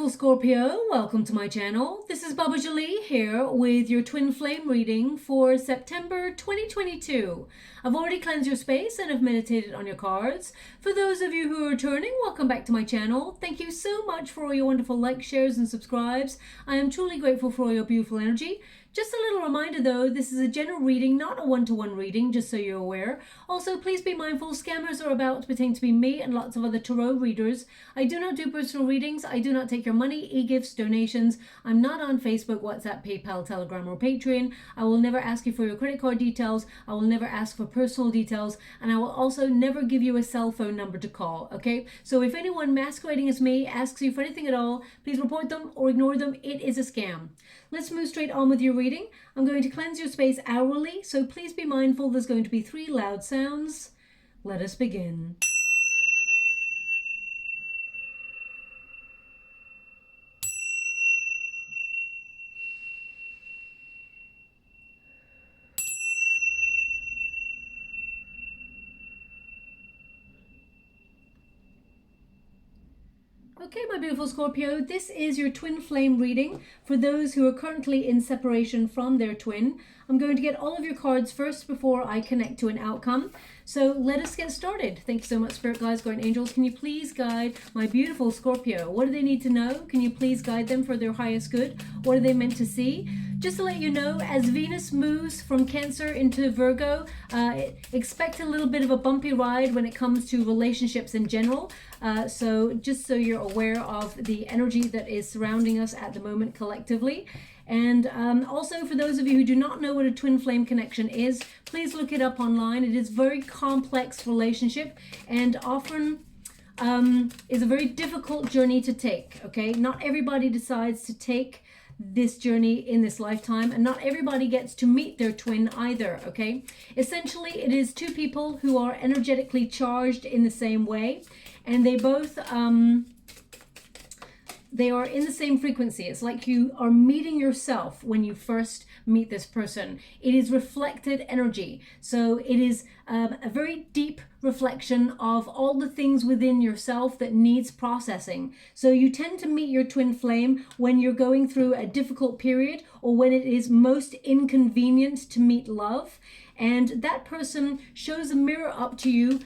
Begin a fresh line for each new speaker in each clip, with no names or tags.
beautiful Scorpio, welcome to my channel. This is Baba Jolie here with your twin flame reading for September 2022. I've already cleansed your space and have meditated on your cards. For those of you who are returning, welcome back to my channel. Thank you so much for all your wonderful likes, shares and subscribes. I am truly grateful for all your beautiful energy. Just a little reminder though, this is a general reading, not a one-to-one reading, just so you're aware. Also, please be mindful, scammers are about to pretend to be me and lots of other tarot readers. I do not do personal readings. I do not take your money, e-gifts, donations. I'm not on Facebook, WhatsApp, PayPal, Telegram or Patreon. I will never ask you for your credit card details. I will never ask for personal details. And I will also never give you a cell phone number to call, okay? So if anyone masquerading as me asks you for anything at all, please report them or ignore them. It is a scam. Let's move straight on with your reading. I'm going to cleanse your space hourly, so please be mindful there's going to be 3 loud sounds. Let us begin. Okay, my beautiful Scorpio, this is your twin flame reading for those who are currently in separation from their twin. I'm going to get all of your cards first before I connect to an outcome. So let us get started. Thank you so much, Spirit Guides, Guardian Angels. Can you please guide my beautiful Scorpio? What do they need to know? Can you please guide them for their highest good? What are they meant to see? Just to let you know, as Venus moves from Cancer into Virgo, expect a little bit of a bumpy ride when it comes to relationships in general. So just so you're aware of the energy that is surrounding us at the moment collectively. And also for those of you who do not know what a twin flame connection is, please look it up online. It is a very complex relationship and often is a very difficult journey to take, okay? Not everybody decides to take this journey in this lifetime, and not everybody gets to meet their twin either, okay? Essentially, it is 2 people who are energetically charged in the same way, and they both they are in the same frequency. It's like you are meeting yourself when you first meet this person. It is reflected energy. So it is a very deep reflection of all the things within yourself that needs processing. So you tend to meet your twin flame when you're going through a difficult period or when it is most inconvenient to meet love. And that person shows a mirror up to you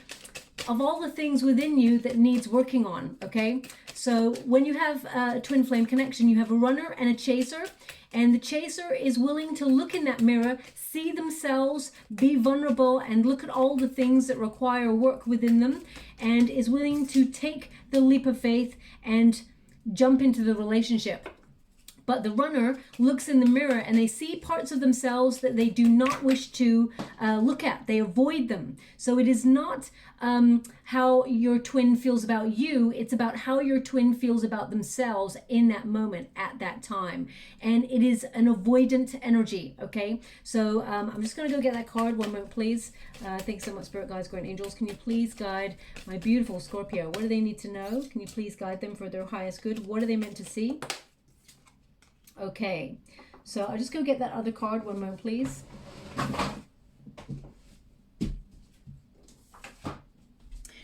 of all the things within you that needs working on, okay? So when you have a twin flame connection, you have a runner and a chaser, and the chaser is willing to look in that mirror, see themselves, be vulnerable, and look at all the things that require work within them, and is willing to take the leap of faith and jump into the relationship. But the runner looks in the mirror and they see parts of themselves that they do not wish to look at. They avoid them. So it is not how your twin feels about you. It's about how your twin feels about themselves in that moment at that time. And it is an avoidant energy, okay? So I'm just going to go get that card. One moment, please. Thanks so much, Spirit Guides, Guardian Angels. Can you please guide my beautiful Scorpio? What do they need to know? Can you please guide them for their highest good? What are they meant to see? Okay, so I'll just go get that other card. One moment, please.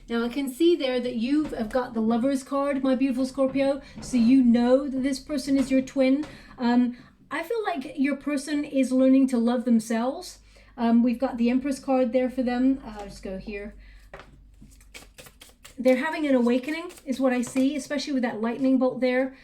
Now I can see there that you have got the Lover's card, my beautiful Scorpio, so you know that this person is your twin. I feel like your person is learning to love themselves. We've got the Empress card there for them. I'll just go here. They're having an awakening is what I see, especially with that lightning bolt there.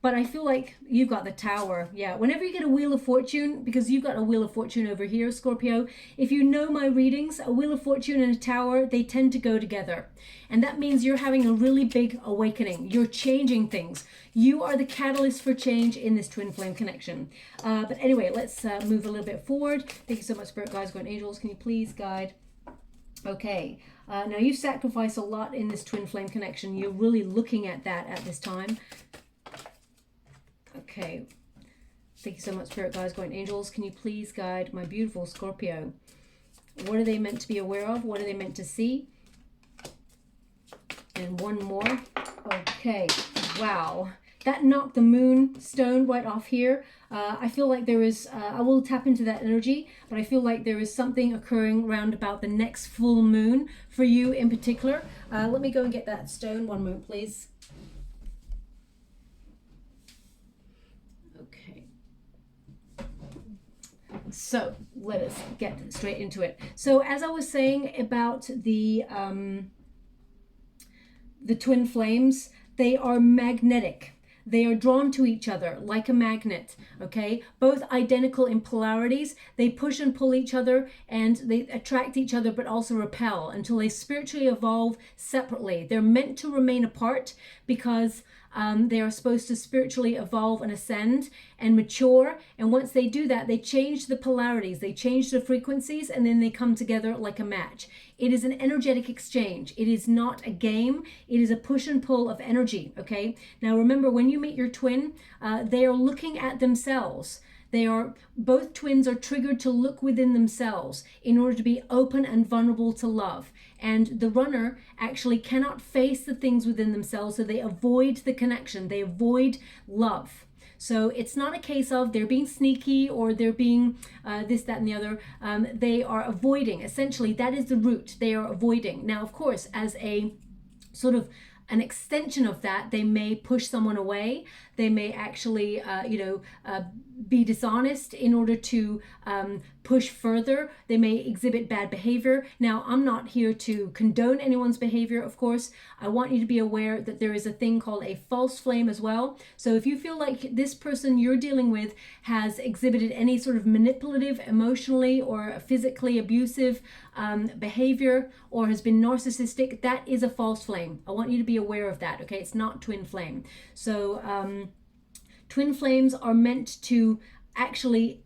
But I feel like you've got the Tower. Yeah, whenever you get a Wheel of Fortune, because you've got a Wheel of Fortune over here, Scorpio, if you know my readings, a Wheel of Fortune and a Tower, they tend to go together. And that means you're having a really big awakening. You're changing things. You are the catalyst for change in this twin flame connection. But anyway, let's move a little bit forward. Thank you so much, Spirit Guides, Guardian Angels. Can you please guide? Okay, now you've sacrificed a lot in this twin flame connection. You're really looking at that at this time. Okay, thank you so much, Spirit Guides, Guardian Angels. Can you please guide my beautiful Scorpio? What are they meant to be aware of? What are they meant to see? And one more. Okay, wow. That knocked the moon stone right off here. I feel like there is, I will tap into that energy, but I feel like there is something occurring around about the next full moon for you in particular. Let me go and get that stone. One moment, please. So let us get straight into it. So as I was saying about the twin flames, they are magnetic. They are drawn to each other like a magnet, okay? Both identical in polarities. They push and pull each other, and they attract each other but also repel until they spiritually evolve separately. They're meant to remain apart because they are supposed to spiritually evolve and ascend and mature. And once they do that, they change the polarities, they change the frequencies, and then they come together like a match. It is an energetic exchange. It is not a game. It is a push and pull of energy, okay? Now remember, when you meet your twin, they are looking at themselves. Both twins are triggered to look within themselves in order to be open and vulnerable to love. And the runner actually cannot face the things within themselves, so they avoid the connection. They avoid love. So it's not a case of they're being sneaky or they're being this, that, and the other. They are avoiding. Essentially, that is the root. They are avoiding. Now, of course, as a sort of an extension of that, they may push someone away. They may actually, be dishonest in order to push further. They may exhibit bad behavior. Now, I'm not here to condone anyone's behavior, of course. I want you to be aware that there is a thing called a false flame as well. So if you feel like this person you're dealing with has exhibited any sort of manipulative, emotionally or physically abusive behavior, or has been narcissistic, that is a false flame. I want you to be aware of that, okay? It's not twin flame. So twin flames are meant to actually,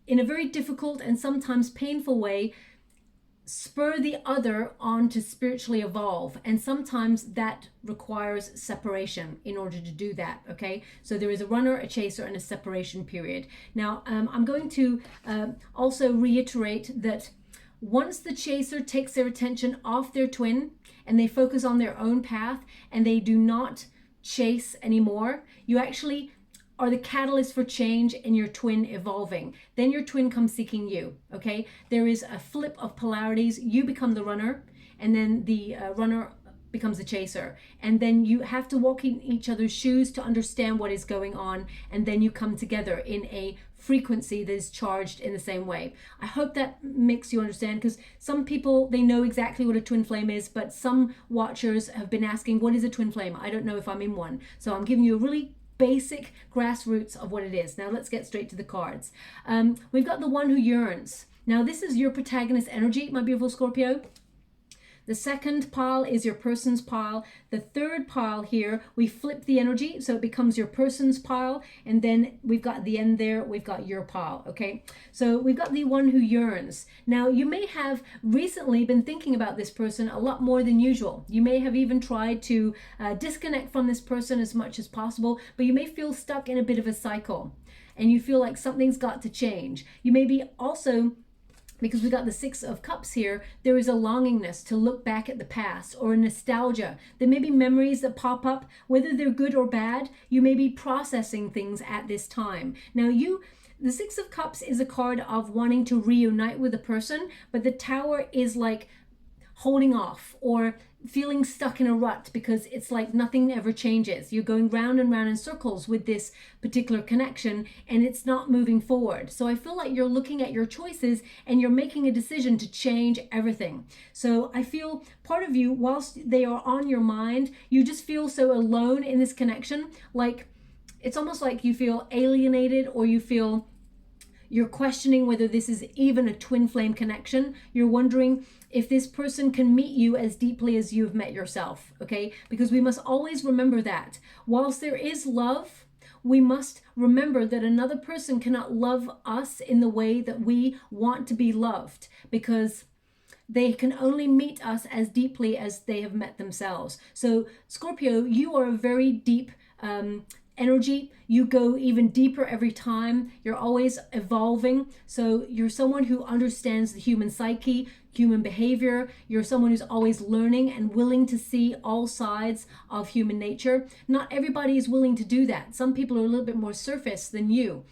in a very difficult and sometimes painful way, spur the other on to spiritually evolve. And sometimes that requires separation in order to do that, okay? So there is a runner, a chaser, and a separation period. Now, I'm going to also reiterate that once the chaser takes their attention off their twin and they focus on their own path and they do not chase anymore, you actually are the catalyst for change in your twin evolving. Then your twin comes seeking you, okay? There is a flip of polarities. You become the runner, and then the runner becomes the chaser. And then you have to walk in each other's shoes to understand what is going on, and then you come together in a frequency that is charged in the same way. I hope that makes you understand, because some people, they know exactly what a twin flame is, but some watchers have been asking, what is a twin flame? I don't know if I'm in one. So I'm giving you a really basic grassroots of what it is. Now let's get straight to the cards. We've got the one who yearns. Now this is your protagonist energy, my beautiful Scorpio. The second pile is your person's pile. The third pile here, we flip the energy, so it becomes your person's pile. And then we've got at the end there, we've got your pile, okay? So we've got the one who yearns. Now, you may have recently been thinking about this person a lot more than usual. You may have even tried to disconnect from this person as much as possible, but you may feel stuck in a bit of a cycle. And you feel like something's got to change. You may be also, because we got the Six of Cups here, there is a longingness to look back at the past, or a nostalgia. There may be memories that pop up, whether they're good or bad. You may be processing things at this time. Now the Six of Cups is a card of wanting to reunite with a person, but the Tower is like holding off or feeling stuck in a rut, because it's like nothing ever changes. You're going round and round in circles with this particular connection, and it's not moving forward. So I feel like you're looking at your choices and you're making a decision to change everything. So I feel part of you, whilst they are on your mind, you just feel so alone in this connection. Like it's almost like you feel alienated, or you feel you're questioning whether this is even a twin flame connection. You're wondering if this person can meet you as deeply as you've met yourself, okay? Because we must always remember that whilst there is love, we must remember that another person cannot love us in the way that we want to be loved, because they can only meet us as deeply as they have met themselves. So Scorpio, you are a very deep energy. You go even deeper every time. You're always evolving. So you're someone who understands the human psyche, human behavior. You're someone who's always learning and willing to see all sides of human nature. Not everybody is willing to do that. Some people are a little bit more surface than you.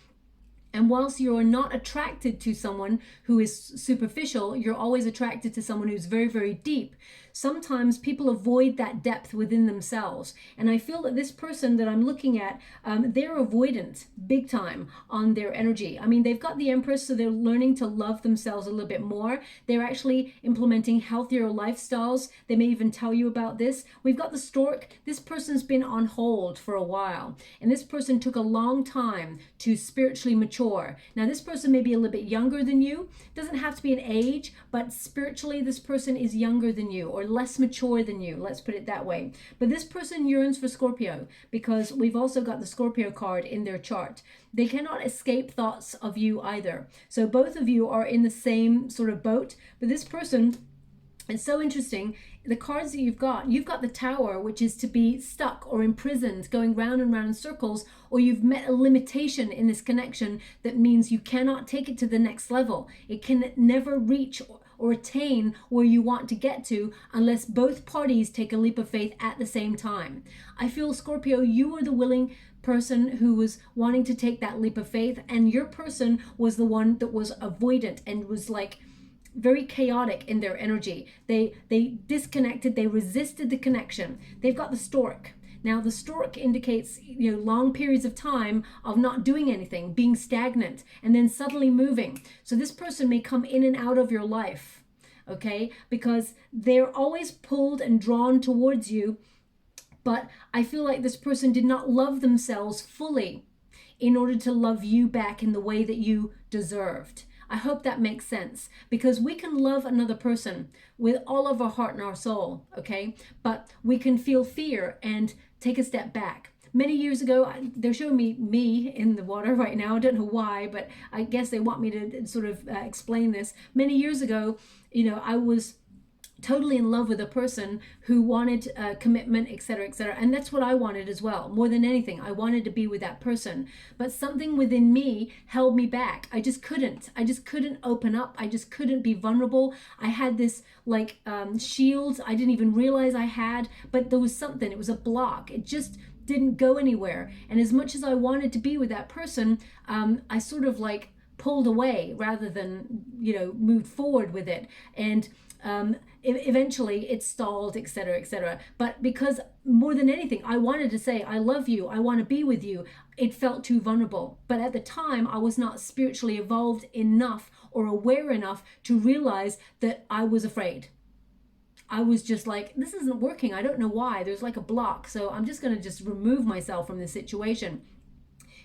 And whilst you're not attracted to someone who is superficial, you're always attracted to someone who's very, very deep. sometimes people avoid that depth within themselves. And I feel that this person that I'm looking at, they're avoidant big time on their energy. I mean, they've got the Empress, so they're learning to love themselves a little bit more. They're actually implementing healthier lifestyles. They may even tell you about this. We've got the Stork. This person's been on hold for a while, and this person took a long time to spiritually mature. Now, this person may be a little bit younger than you. It doesn't have to be an age, but spiritually, this person is younger than you or less mature than you. Let's put it that way. But this person yearns for Scorpio because we've also got the Scorpio card in their chart. They cannot escape thoughts of you either. So both of you are in the same sort of boat. But this person, it's so interesting. The cards that you've got the Tower, which is to be stuck or imprisoned, going round and round in circles, or you've met a limitation in this connection that means you cannot take it to the next level. It can never reach or attain where you want to get to unless both parties take a leap of faith at the same time. I feel, Scorpio, you were the willing person who was wanting to take that leap of faith, and your person was the one that was avoidant and was like very chaotic in their energy. They disconnected, they resisted the connection. They've got the Stork. Now, the Stork indicates, long periods of time of not doing anything, being stagnant, and then suddenly moving. So this person may come in and out of your life, okay? Because they're always pulled and drawn towards you, but I feel like this person did not love themselves fully in order to love you back in the way that you deserved. I hope that makes sense, because we can love another person with all of our heart and our soul, okay? But we can feel fear and take a step back. Many years ago, they're showing me in the water right now. I don't know why, but I guess they want me to sort of explain this. Many years ago, I was totally in love with a person who wanted commitment, etc., etc. And that's what I wanted as well. More than anything, I wanted to be with that person. But something within me held me back. I just couldn't open up. I just couldn't be vulnerable. I had this shield I didn't even realize I had, but there was something. It was a block. It just didn't go anywhere. And as much as I wanted to be with that person, I sort of pulled away rather than, moved forward with it. And eventually it stalled, etc., etc. But because more than anything, I wanted to say, I love you, I want to be with you, it felt too vulnerable. But at the time, I was not spiritually evolved enough or aware enough to realize that I was afraid. I was just like, this isn't working. I don't know why. There's like a block. So I'm just going to just remove myself from this situation.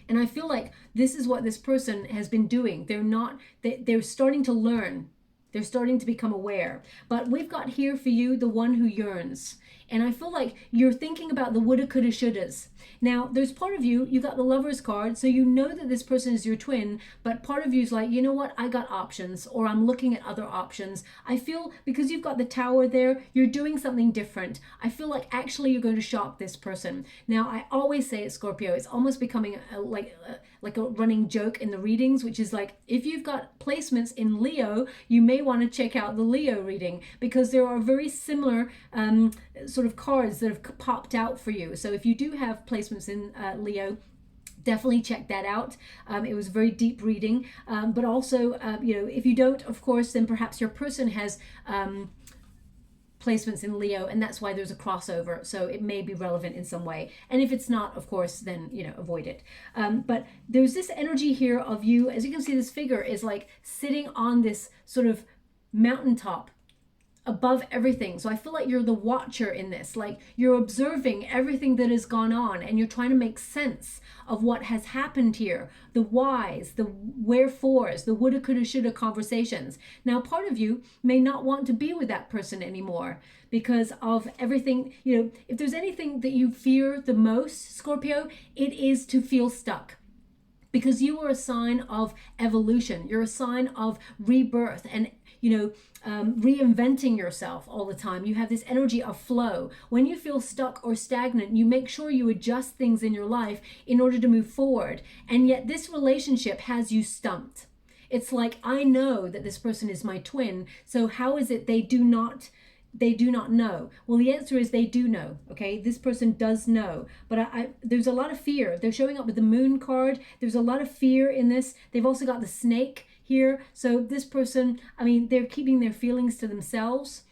And I feel like this is what this person has been doing. They're starting to learn. They're starting to become aware. But we've got here for you the one who yearns. And I feel like you're thinking about the woulda, coulda, shouldas. Now, there's part of you got the Lover's card, so you know that this person is your twin, but part of you is like, you know what, I got options, or I'm looking at other options. I feel because you've got the Tower there, you're doing something different. I feel like actually you're going to shock this person. Now, I always say it, Scorpio, it's almost becoming like a running joke in the readings, which is like, if you've got placements in Leo, you may want to check out the Leo reading, because there are very similar sort of cards that have popped out for you. So if you do have placements in Leo, definitely check that out. It was a very deep reading, but also if you don't, of course, then perhaps your person has placements in Leo, and that's why there's a crossover, so it may be relevant in some way. And if it's not, of course, then avoid it. But there's this energy here of you, as you can see, this figure is like sitting on this sort of mountaintop above everything. So I feel like you're the watcher in this, like you're observing everything that has gone on, and you're trying to make sense of what has happened here, the whys, the wherefores, the woulda, coulda, shoulda conversations. Now, part of you may not want to be with that person anymore because of everything. If there's anything that you fear the most, Scorpio, it is to feel stuck. Because you are a sign of evolution. You're a sign of rebirth and reinventing yourself all the time. You have this energy of flow. When you feel stuck or stagnant, you make sure you adjust things in your life in order to move forward. And yet this relationship has you stumped. It's like, I know that this person is my twin, so how is it they do not know? Well, the answer is they do know, okay? This person does know, but there's a lot of fear. They're showing up with the Moon card. There's a lot of fear in this. They've also got the Snake here. So this person, they're keeping their feelings to themselves.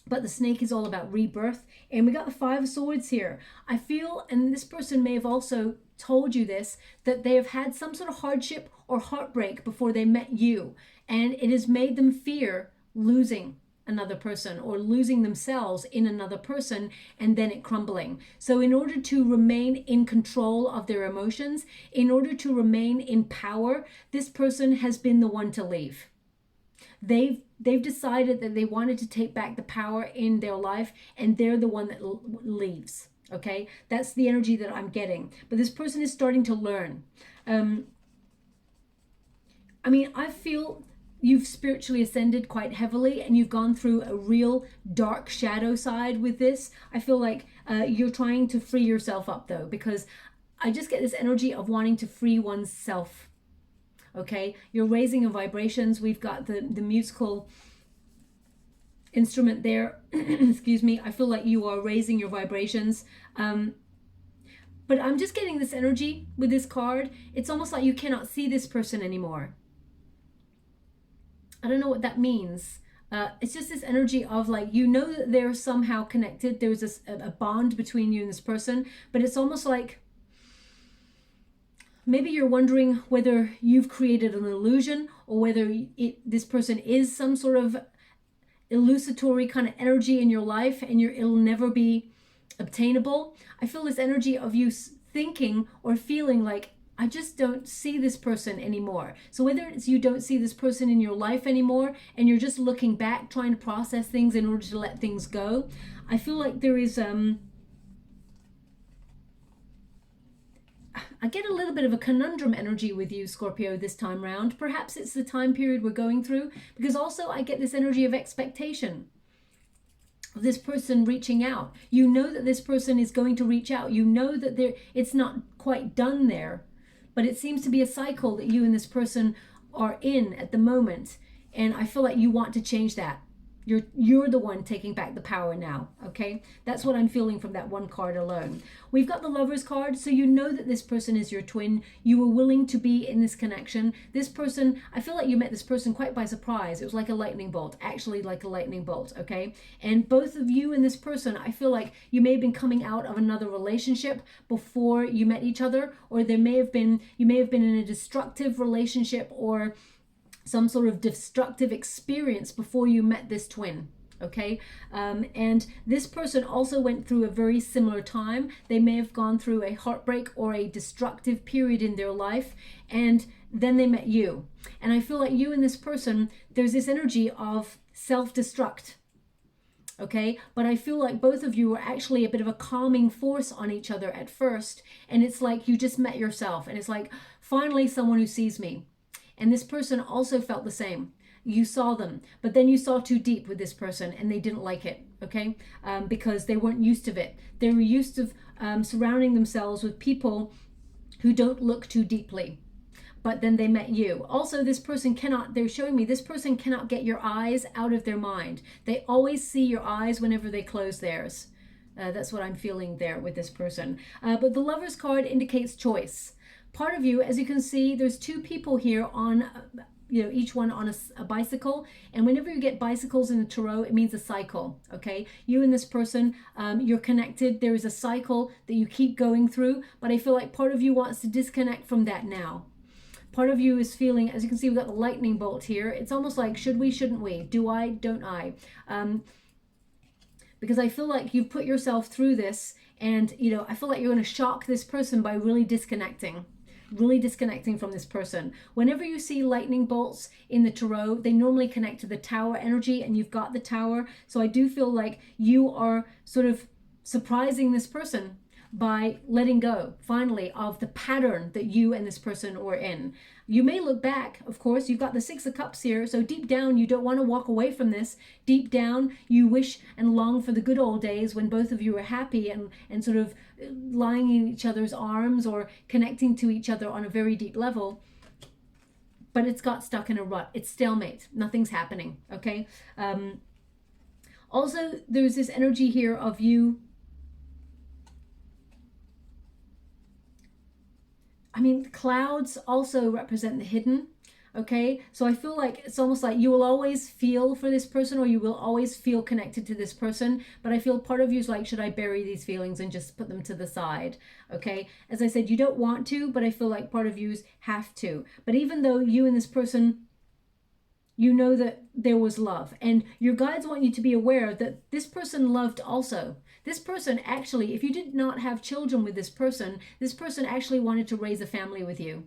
but the snake is all about rebirth. And we got the Five of Swords here. I feel, and this person may have also told you this, that they have had some sort of hardship or heartbreak before they met you, and it has made them fear losing another person or losing themselves in another person and then it crumbling. So in order to remain in control of their emotions, in order to remain in power, this person has been the one to leave. They've decided that they wanted to take back the power in their life, and they're the one that leaves. Okay, that's the energy that I'm getting. But this person is starting to learn. I mean, I feel you've spiritually ascended quite heavily, and you've gone through a real dark shadow side with this. I feel like you're trying to free yourself up though, because I just get this energy of wanting to free oneself. Okay, you're raising your vibrations. We've got the musical instrument there. Excuse me. I feel like you are raising your vibrations. But I'm just getting this energy with this card. It's almost like you cannot see this person anymore. I don't know what that means. It's just this energy of like, you know that they're somehow connected. There's a bond between you and this person, but it's almost like maybe you're wondering whether you've created an illusion or whether this person is some sort of illusory kind of energy in your life, and it'll never be obtainable. I feel this energy of you thinking or feeling like, I just don't see this person anymore. So whether it's you don't see this person in your life anymore and you're just looking back, trying to process things in order to let things go, I feel like there is I get a little bit of a conundrum energy with you, Scorpio, this time round. Perhaps it's the time period we're going through, because also I get this energy of expectation of this person reaching out. You know that this person is going to reach out. You know that it's not quite done there, but it seems to be a cycle that you and this person are in at the moment. And I feel like you want to change that. You're the one taking back the power now, okay? That's what I'm feeling from that one card alone. We've got the Lovers card, so you know that this person is your twin. You were willing to be in this connection. This person, I feel like you met this person quite by surprise. It was like a lightning bolt, actually like a lightning bolt, okay? And both of you and this person, I feel like you may have been coming out of another relationship before you met each other, or you may have been in a destructive relationship or some sort of destructive experience before you met this twin, okay? And this person also went through a very similar time. They may have gone through a heartbreak or a destructive period in their life, and then they met you. And I feel like you and this person, there's this energy of self-destruct, okay? But I feel like both of you were actually a bit of a calming force on each other at first, and it's like you just met yourself, and it's like, finally someone who sees me. And this person also felt the same. You saw them, but then you saw too deep with this person and they didn't like it, okay? Because they weren't used to it. They were used to surrounding themselves with people who don't look too deeply. But then they met you. Also, this person cannot, they're showing me, this person cannot get your eyes out of their mind. They always see your eyes whenever they close theirs. That's what I'm feeling there with this person. But the Lovers card indicates choice. Part of you, as you can see, there's two people here on, each one on a bicycle. And whenever you get bicycles in the tarot, it means a cycle, okay? You and this person, you're connected. There is a cycle that you keep going through, but I feel like part of you wants to disconnect from that now. Part of you is feeling, as you can see, we've got the lightning bolt here. It's almost like, should we, shouldn't we? Do I, don't I? Because I feel like you've put yourself through this, and, I feel like you're going to shock this person by really disconnecting from this person. Whenever you see lightning bolts in the tarot, they normally connect to the Tower energy, and you've got the Tower. So I do feel like you are sort of surprising this person by letting go, finally, of the pattern that you and this person were in. You may look back, of course, you've got the Six of Cups here, so deep down you don't want to walk away from this. Deep down you wish and long for the good old days when both of you were happy and sort of lying in each other's arms or connecting to each other on a very deep level. But it's got stuck in a rut. It's stalemate. Nothing's happening, okay? Also, there's this energy here of you. I mean, clouds also represent the hidden. Okay, so I feel like it's almost like you will always feel for this person, or you will always feel connected to this person, but I feel part of you is like, should I bury these feelings and just put them to the side? Okay, as I said, you don't want to, but I feel like part of you have to. But even though you and this person, you know that there was love, and your guides want you to be aware that this person loved also. This person actually, if you did not have children with this person actually wanted to raise a family with you.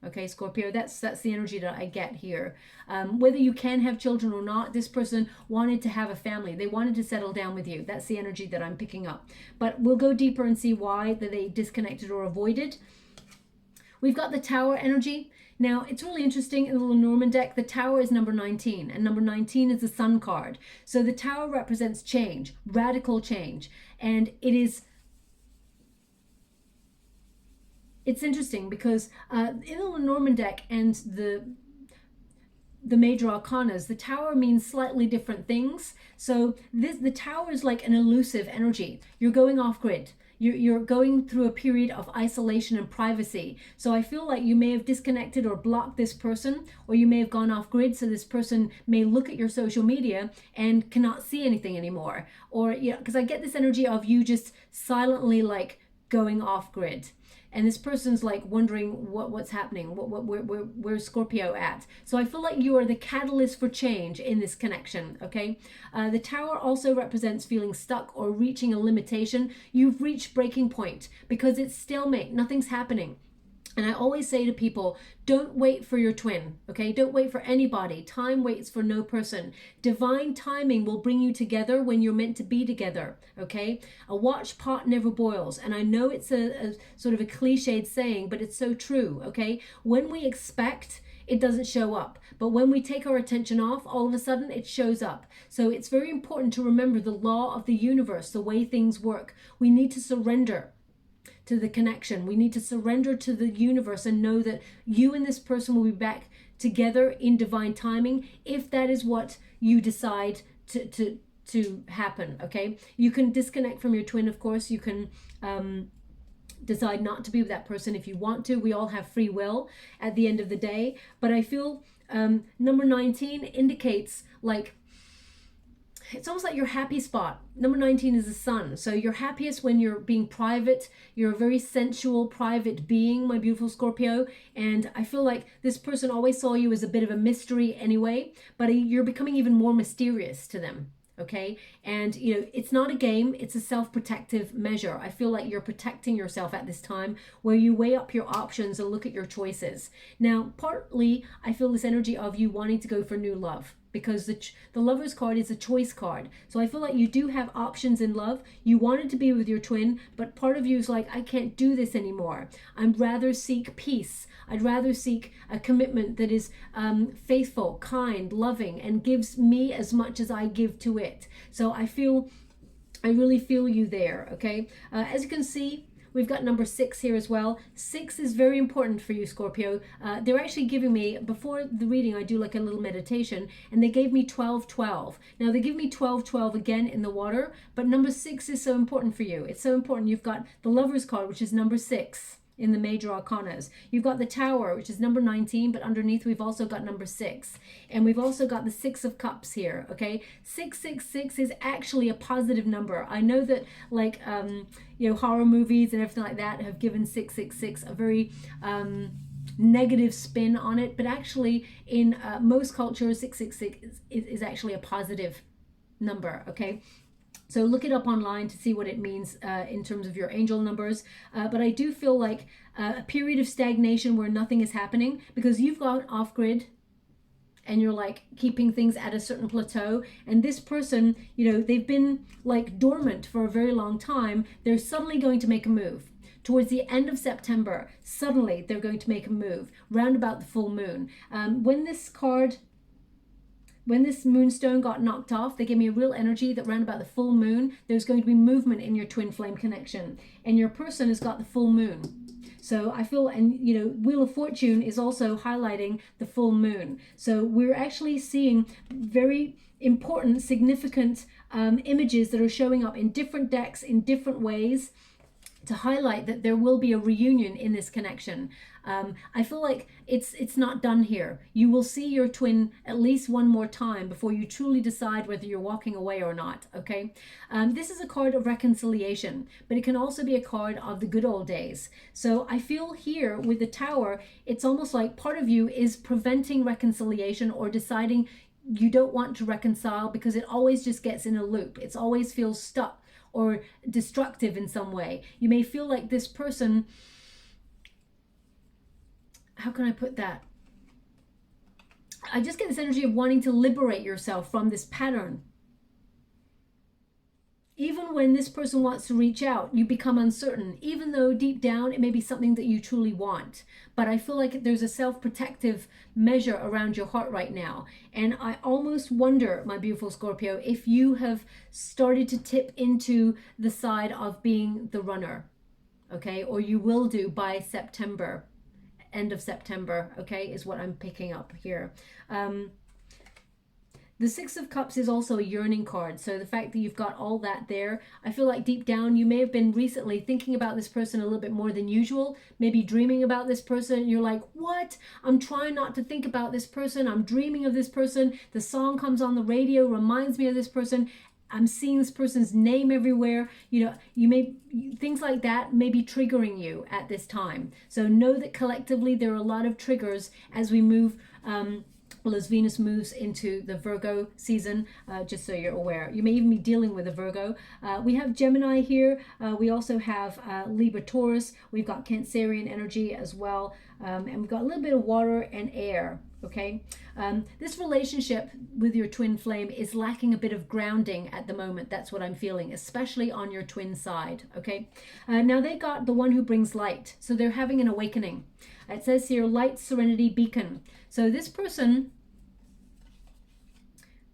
Okay, Scorpio, that's the energy that I get here. Whether you can have children or not, this person wanted to have a family. They wanted to settle down with you. That's the energy that I'm picking up. But we'll go deeper and see why that they disconnected or avoided. We've got the Tower energy. Now, it's really interesting in the Lenormand deck, the Tower is number 19, and number 19 is the Sun card. So the Tower represents change, radical change, and it's interesting because in the Lenormand deck and the major arcanas, the Tower means slightly different things. So the Tower is like an elusive energy. You're going off grid. You're going through a period of isolation and privacy. So I feel like you may have disconnected or blocked this person, or you may have gone off grid, so this person may look at your social media and cannot see anything anymore. Or, yeah, because I get this energy of you just silently like going off grid. And this person's like wondering what's happening, where's Scorpio at? So I feel like you are the catalyst for change in this connection, okay? The Tower also represents feeling stuck or reaching a limitation. You've reached breaking point because it's stalemate, nothing's happening. And I always say to people, don't wait for your twin, okay? Don't wait for anybody. Time waits for no person. Divine timing will bring you together when you're meant to be together, okay? A watched pot never boils. And I know it's a sort of a cliched saying, but it's so true, okay? When we expect, it doesn't show up. But when we take our attention off, all of a sudden it shows up. So it's very important to remember the law of the universe, the way things work. We need to surrender to the connection. We need to surrender to the universe and know that you and this person will be back together in divine timing if that is what you decide to happen, okay? You can disconnect from your twin, of course. You can decide not to be with that person if you want to. We all have free will at the end of the day. But I feel number 19 indicates like, it's almost like your happy spot. Number 19 is the Sun. So you're happiest when you're being private. You're a very sensual, private being, my beautiful Scorpio. And I feel like this person always saw you as a bit of a mystery anyway, but you're becoming even more mysterious to them. Okay, and you know, it's not a game, it's a self-protective measure. I feel like you're protecting yourself at this time where you weigh up your options and look at your choices. Now, partly I feel this energy of you wanting to go for new love, because the Lover's card is a choice card. So I feel like you do have options in love. You wanted to be with your twin, but part of you is like, I can't do this anymore. I'd rather seek peace. I'd rather seek a commitment that is faithful, kind, loving, and gives me as much as I give to it. So I really feel you there, okay? As you can see, we've got number 6 here as well. 6 is very important for you, Scorpio. They're actually giving me, before the reading, I do like a little meditation, and they gave me 12-12. Now, they give me 12-12 again in the water, but number 6 is so important for you. It's so important. You've got the Lover's card, which is number 6 in the major arcanas. You've got the Tower, which is number 19, but underneath we've also got number 6. And we've also got the 6 of Cups here, okay? 666 is actually a positive number. I know that, like, you know, horror movies and everything like that have given 666 a very negative spin on it, but actually in most cultures, 666 is actually a positive number, okay? So look it up online to see what it means in terms of your angel numbers. But I do feel like a period of stagnation where nothing is happening, because you've gone off grid and you're like keeping things at a certain plateau. And this person, you know, they've been like dormant for a very long time. They're suddenly going to make a move. Towards the end of September, suddenly they're going to make a move round about the full moon. When this moonstone got knocked off, they gave me a real energy that around about the full moon, there's going to be movement in your twin flame connection. And your person has got the full moon. So I feel, and you know, Wheel of Fortune is also highlighting the full moon. So we're actually seeing very important, significant images that are showing up in different decks in different ways to highlight that there will be a reunion in this connection. I feel like it's not done here. You will see your twin at least one more time before you truly decide whether you're walking away or not, okay? This is a card of reconciliation, but it can also be a card of the good old days. So I feel here with the Tower, it's almost like part of you is preventing reconciliation or deciding you don't want to reconcile because it always just gets in a loop. It always feels stuck or destructive in some way. You may feel like this person, how can I put that? I just get this energy of wanting to liberate yourself from this pattern. Even when this person wants to reach out, you become uncertain, even though deep down it may be something that you truly want. But I feel like there's a self-protective measure around your heart right now. And I almost wonder, my beautiful Scorpio, if you have started to tip into the side of being the runner, okay? Or you will do by September, end of September, okay, is what I'm picking up here. The Six of Cups is also a yearning card. So the fact that you've got all that there, I feel like deep down you may have been recently thinking about this person a little bit more than usual, maybe dreaming about this person. And you're like, what? I'm trying not to think about this person. I'm dreaming of this person. The song comes on the radio, reminds me of this person. I'm seeing this person's name everywhere. You know, things like that may be triggering you at this time. So know that collectively there are a lot of triggers as we move, well, as Venus moves into the Virgo season, just so you're aware. You may even be dealing with a Virgo. We have Gemini here. We also have Libra, Taurus. We've got Cancerian energy as well. And we've got a little bit of water and air, okay? This relationship with your twin flame is lacking a bit of grounding at the moment. That's what I'm feeling, especially on your twin side, okay? Now they got the one who brings light. So they're having an awakening. It says here, light, serenity, beacon. So this person,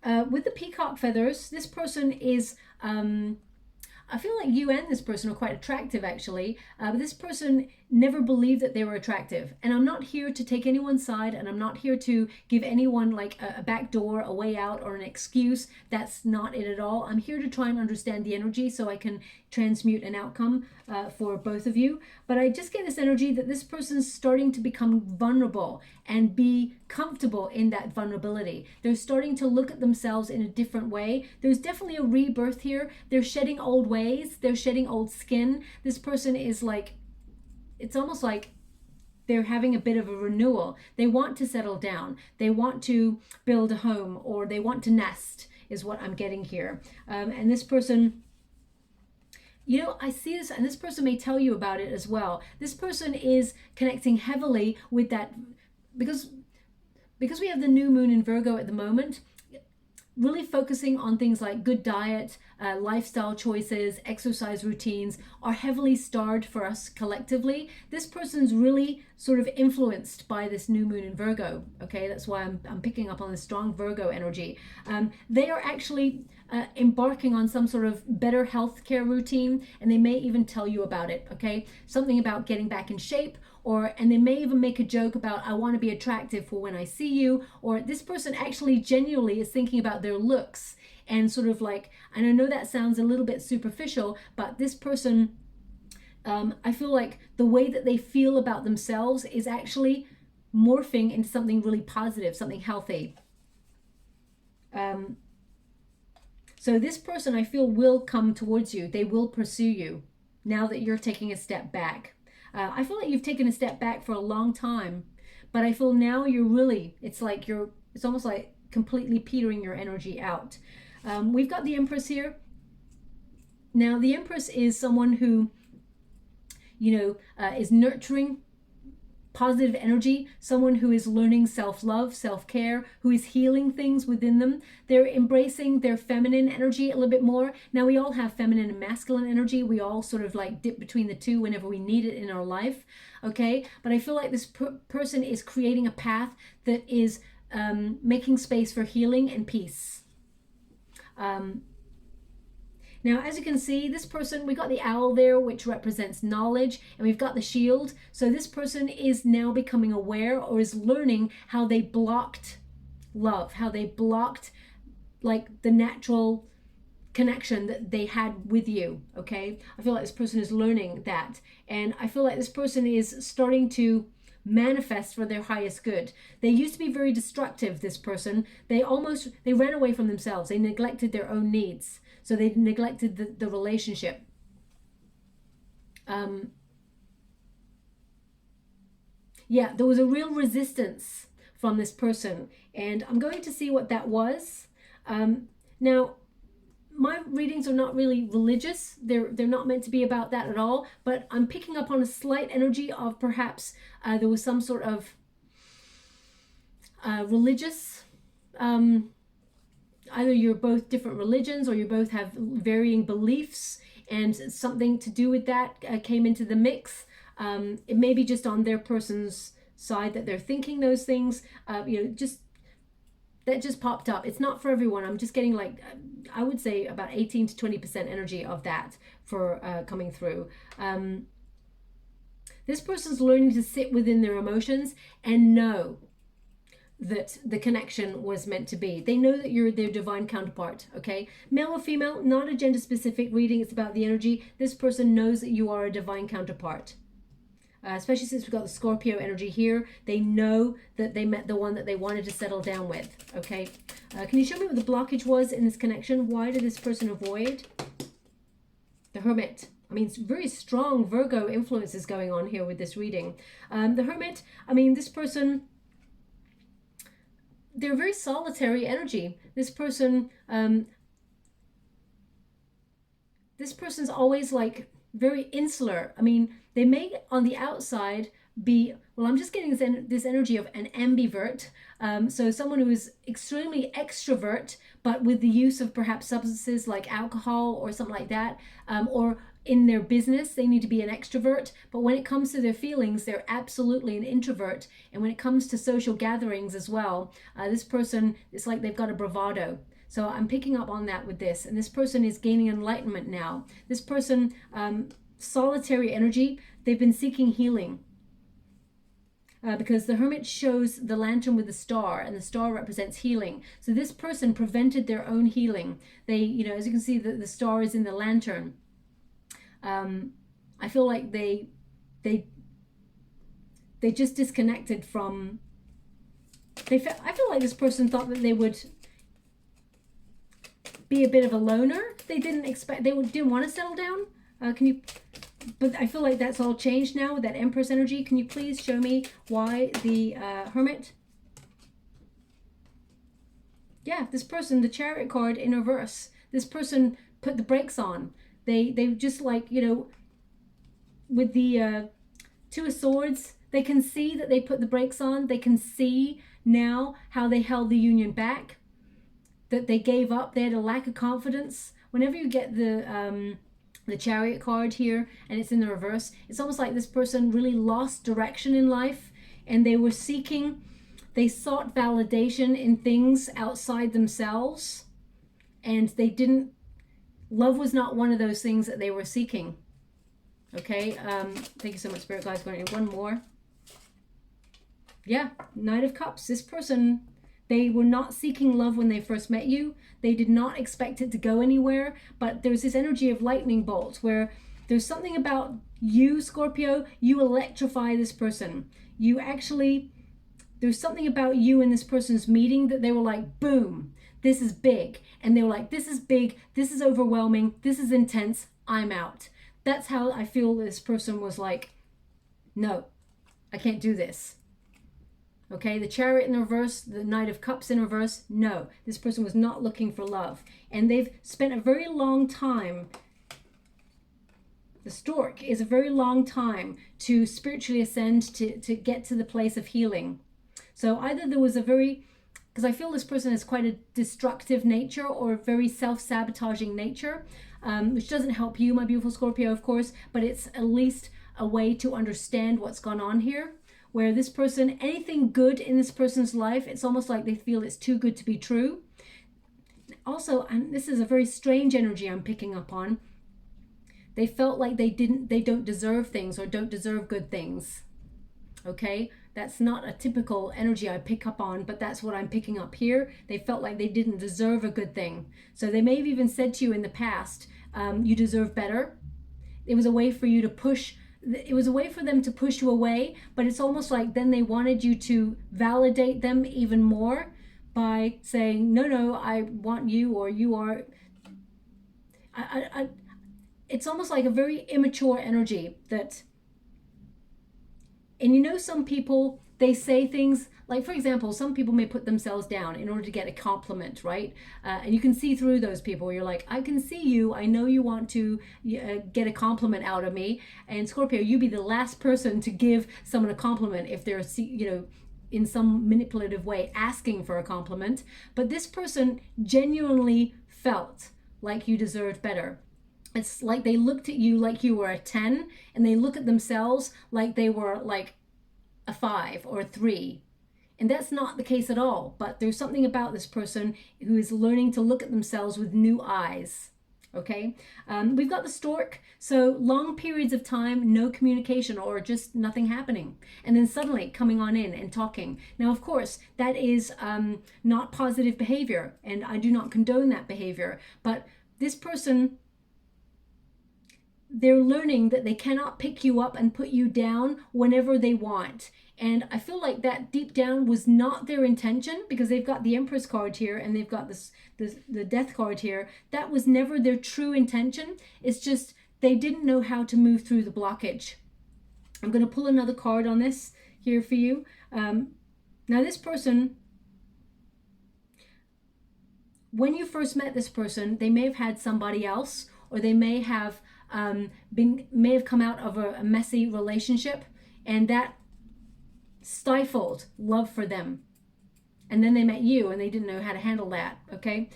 with the peacock feathers, this person is, I feel like you and this person are quite attractive actually, but this person never believed that they were attractive. And I'm not here to take anyone's side, and I'm not here to give anyone like a back door, a way out, or an excuse. That's not it at all. I'm here to try and understand the energy so I can transmute an outcome for both of you. But I just get this energy that this person's starting to become vulnerable and be comfortable in that vulnerability. They're starting to look at themselves in a different way. There's definitely a rebirth here. They're shedding old ways. They're shedding old skin. This person is like, it's almost like they're having a bit of a renewal. They want to settle down. They want to build a home, or they want to nest, is what I'm getting here. And this person, you know, I see this, and this person may tell you about it as well. This person is connecting heavily with that, because we have the new moon in Virgo at the moment, really focusing on things like good diet, lifestyle choices, exercise routines are heavily starred for us collectively. This person's really sort of influenced by this new moon in Virgo. Okay, that's why I'm picking up on this strong Virgo energy. They are actually embarking on some sort of better healthcare routine, and they may even tell you about it. Okay, something about getting back in shape, and they may even make a joke about, I want to be attractive for when I see you, or this person actually genuinely is thinking about their looks and sort of like, and I know that sounds a little bit superficial, but this person, I feel like the way that they feel about themselves is actually morphing into something really positive, something healthy. So this person, I feel, will come towards you. They will pursue you now that you're taking a step back. I feel like you've taken a step back for a long time, but I feel now you're really, it's almost like completely petering your energy out. We've got the Empress here. Now the Empress is someone who, you know, is nurturing positive energy, someone who is learning self-love, self-care, who is healing things within them. They're embracing their feminine energy a little bit more. Now we all have feminine and masculine energy. We all sort of like dip between the two whenever we need it in our life. Okay, but I feel like this person is creating a path that is making space for healing and peace. Now, as you can see, this person, we got the owl there, which represents knowledge, and we've got the shield. So this person is now becoming aware, or is learning how they blocked love, how they blocked like the natural connection that they had with you. Okay, I feel like this person is learning that, and I feel like this person is starting to manifest for their highest good. They used to be very destructive, this person. They ran away from themselves. They neglected their own needs. So they neglected the relationship. Yeah, there was a real resistance from this person, and I'm going to see what that was. Now, my readings are not really religious. They're not meant to be about that at all, but I'm picking up on a slight energy of perhaps there was some sort of religious, either you're both different religions or you both have varying beliefs, and something to do with that came into the mix. It may be just on their person's side that they're thinking those things, that just popped up. It's not for everyone. I'm just getting like, I would say about 18 to 20% energy of that for coming through. This person's learning to sit within their emotions and know that the connection was meant to be. They know that you're their divine counterpart, okay? Male or female, not a gender specific reading. It's about the energy. This person knows that you are a divine counterpart. Especially since we've got the Scorpio energy here. They know that they met the one that they wanted to settle down with, okay? Can you show me what the blockage was in this connection? Why did this person avoid? The Hermit. I mean, it's very strong Virgo influences going on here with this reading. The Hermit, I mean, this person, they're very solitary energy. This person, this person's always like very insular. I mean, they may on the outside be, well, I'm just getting this energy of an ambivert. So someone who is extremely extrovert, but with the use of perhaps substances like alcohol or something like that, or in their business, they need to be an extrovert. But when it comes to their feelings, they're absolutely an introvert. And when it comes to social gatherings as well, this person, it's like they've got a bravado. So I'm picking up on that with this. And this person is gaining enlightenment now. This person, solitary energy, they've been seeking healing. Because the Hermit shows the lantern with the star, and the star represents healing. So this person prevented their own healing. They, as you can see, the star is in the lantern. I feel like they just disconnected from, I feel like this person thought that they would be a bit of a loner. They didn't want to settle down. But I feel like that's all changed now with that Empress energy. Can you please show me why the Hermit? Yeah, this person, the Chariot card in reverse. This person put the brakes on. They just like, with the Two of Swords, they can see that they put the brakes on. They can see now how they held the union back, that they gave up. They had a lack of confidence. Whenever you get the Chariot card here and it's in the reverse, it's almost like this person really lost direction in life, and they sought validation in things outside themselves, and love was not one of those things that they were seeking. Okay, thank you so much, Spirit Guides. Going to one more. Yeah, Knight of Cups. This person, they were not seeking love when they first met you. They did not expect it to go anywhere, but there's this energy of lightning bolts where there's something about you, Scorpio, you electrify this person. There's something about you in this person's meeting that they were like, boom, this is big. And they were like, this is big, this is overwhelming, this is intense, I'm out. That's how I feel this person was like, no, I can't do this. Okay, the Chariot in reverse, the Knight of Cups in reverse, no, this person was not looking for love. And they've spent a very long time, the Stork is a very long time to spiritually ascend, to get to the place of healing. So either there was because I feel this person has quite a destructive nature or a very self-sabotaging nature, which doesn't help you, my beautiful Scorpio, of course, but it's at least a way to understand what's gone on here. Where this person, anything good in this person's life, it's almost like they feel it's too good to be true. Also, and this is a very strange energy I'm picking up on, they felt like they don't deserve things or don't deserve good things. Okay, that's not a typical energy I pick up on, but that's what I'm picking up here. They felt like they didn't deserve a good thing. So they may have even said to you in the past, you deserve better. It was a way for you to push it was a way for them to push you away, but it's almost like then they wanted you to validate them even more by saying, no, no, I want you, or you are. It's almost like a very immature energy that, and you know, some people, they say things like, for example, some people may put themselves down in order to get a compliment, right? And you can see through those people. You're like, I can see you. I know you want to get a compliment out of me. And Scorpio, you be the last person to give someone a compliment if they're, you know, in some manipulative way asking for a compliment. But this person genuinely felt like you deserved better. It's like they looked at you like you were a 10, and they look at themselves like they were like a 5 or a 3. And that's not the case at all. But there's something about this person who is learning to look at themselves with new eyes. Okay, we've got the stork. So long periods of time, no communication, or just nothing happening, and then suddenly coming on in and talking. Now, of course, that is not positive behavior, and I do not condone that behavior. But this person, they're learning that they cannot pick you up and put you down whenever they want. And I feel like that deep down was not their intention, because they've got the Empress card here and they've got the Death card here. That was never their true intention. It's just they didn't know how to move through the blockage. I'm going to pull another card on this here for you. Now this person, when you first met this person, they may have had somebody else, or they may have come out of a messy relationship, and that stifled love for them. And then they met you and they didn't know how to handle that. Okay,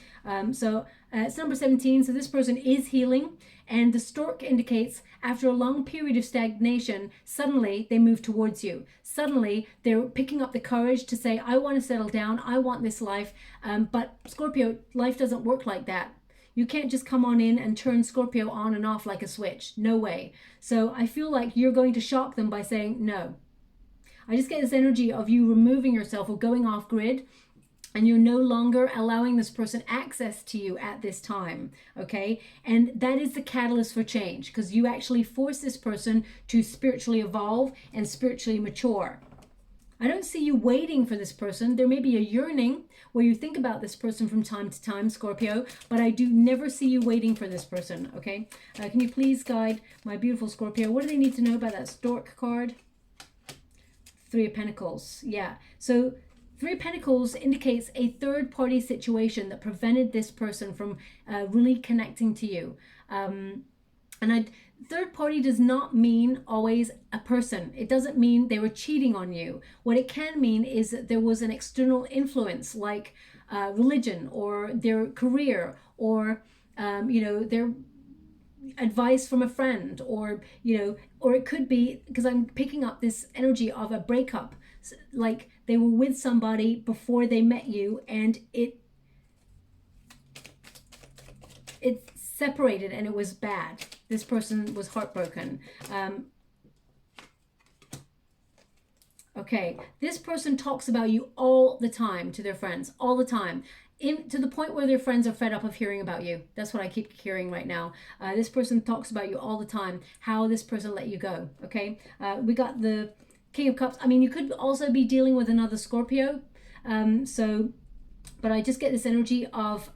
so it's number 17. So this person is healing, and the stork indicates after a long period of stagnation, suddenly they move towards you. Suddenly they're picking up the courage to say, I want to settle down, I want this life. But Scorpio, life doesn't work like that. You can't just come on in and turn Scorpio on and off like a switch. No way. So I feel like you're going to shock them by saying no. I just get this energy of you removing yourself or going off grid, and you're no longer allowing this person access to you at this time, okay? And that is the catalyst for change, because you actually force this person to spiritually evolve and spiritually mature. I don't see you waiting for this person. There may be a yearning where you think about this person from time to time, Scorpio, but I do never see you waiting for this person, okay? Can you please guide my beautiful Scorpio? What do they need to know about that stork card? 3 of Pentacles. Yeah. So 3 of Pentacles indicates a third-party situation that prevented this person from really connecting to you. Third party does not mean always a person. It doesn't mean they were cheating on you. What it can mean is that there was an external influence, like religion or their career, or you know, their advice from a friend, or you know, or it could be, because I'm picking up this energy of a breakup, like they were with somebody before they met you, and it separated and it was bad. This person was heartbroken. Okay, this person talks about you all the time to their friends, all the time, to the point where their friends are fed up of hearing about you. That's what I keep hearing right now. This person talks about you all the time, how this person let you go, okay? We got the King of Cups. I mean, you could also be dealing with another Scorpio. But I just get this energy of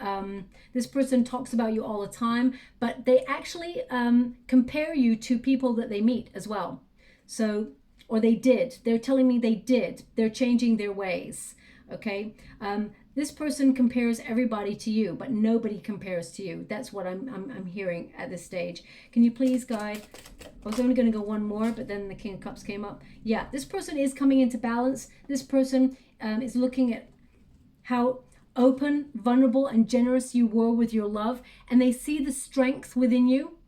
this person talks about you all the time, but they actually compare you to people that they meet as well. So, or they did. They're telling me they did. They're changing their ways, okay? This person compares everybody to you, but nobody compares to you. That's what I'm hearing at this stage. Can you please guide? I was only going to go one more, but then the King of Cups came up. Yeah, this person is coming into balance. This person is looking at how open, vulnerable, and generous you were with your love, and they see the strength within you,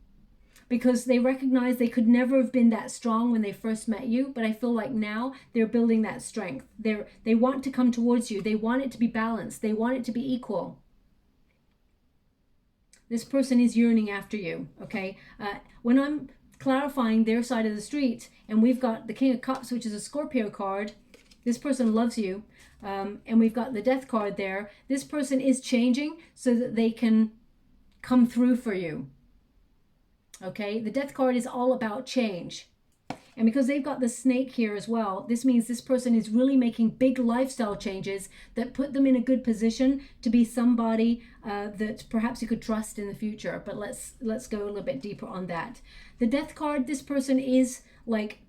because they recognize they could never have been that strong when they first met you, but I feel like now they're building that strength. They want to come towards you. They want it to be balanced. They want it to be equal. This person is yearning after you, okay? When I'm clarifying their side of the street, and we've got the King of Cups, which is a Scorpio card, this person loves you. And we've got the Death card there. This person is changing so that they can come through for you. Okay, the Death card is all about change. And because they've got the snake here as well, this means this person is really making big lifestyle changes that put them in a good position to be somebody that perhaps you could trust in the future. But let's go a little bit deeper on that. The Death card, this person is like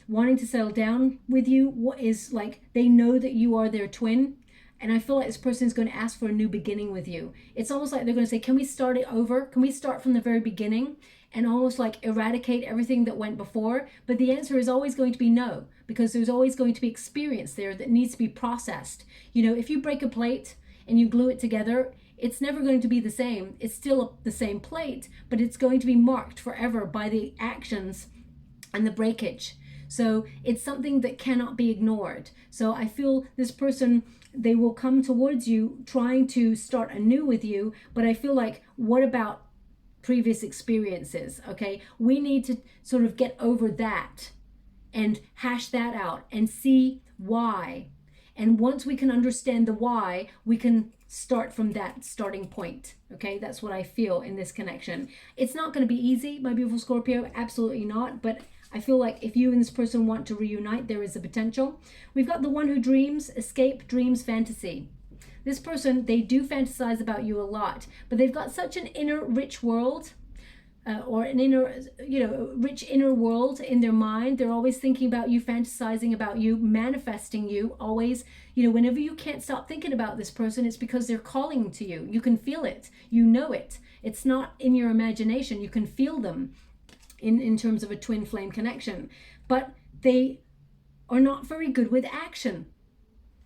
wanting to settle down with you. What is like, they know that you are their twin. And I feel like this person is going to ask for a new beginning with you. It's almost like they're going to say, can we start it over? Can we start from the very beginning and almost like eradicate everything that went before? But the answer is always going to be no, because there's always going to be experience there that needs to be processed. You know, if you break a plate and you glue it together, it's never going to be the same. It's still the same plate, but it's going to be marked forever by the actions and the breakage. So it's something that cannot be ignored. So I feel this person, they will come towards you trying to start anew with you, but I feel like, what about previous experiences? Okay, we need to sort of get over that and hash that out and see why. And once we can understand the why, we can start from that starting point. Okay, that's what I feel in this connection. It's not going to be easy, my beautiful Scorpio, absolutely not, but I feel like if you and this person want to reunite, there is a potential. We've got the one who dreams, escape, dreams, fantasy. This person, they do fantasize about you a lot, but they've got such an inner rich world, or an inner, you know, rich inner world in their mind. They're always thinking about you, fantasizing about you, manifesting you, always, you know, whenever you can't stop thinking about this person, it's because they're calling to you. You can feel it, you know it. It's not in your imagination, you can feel them in terms of a twin flame connection. But they are not very good with action.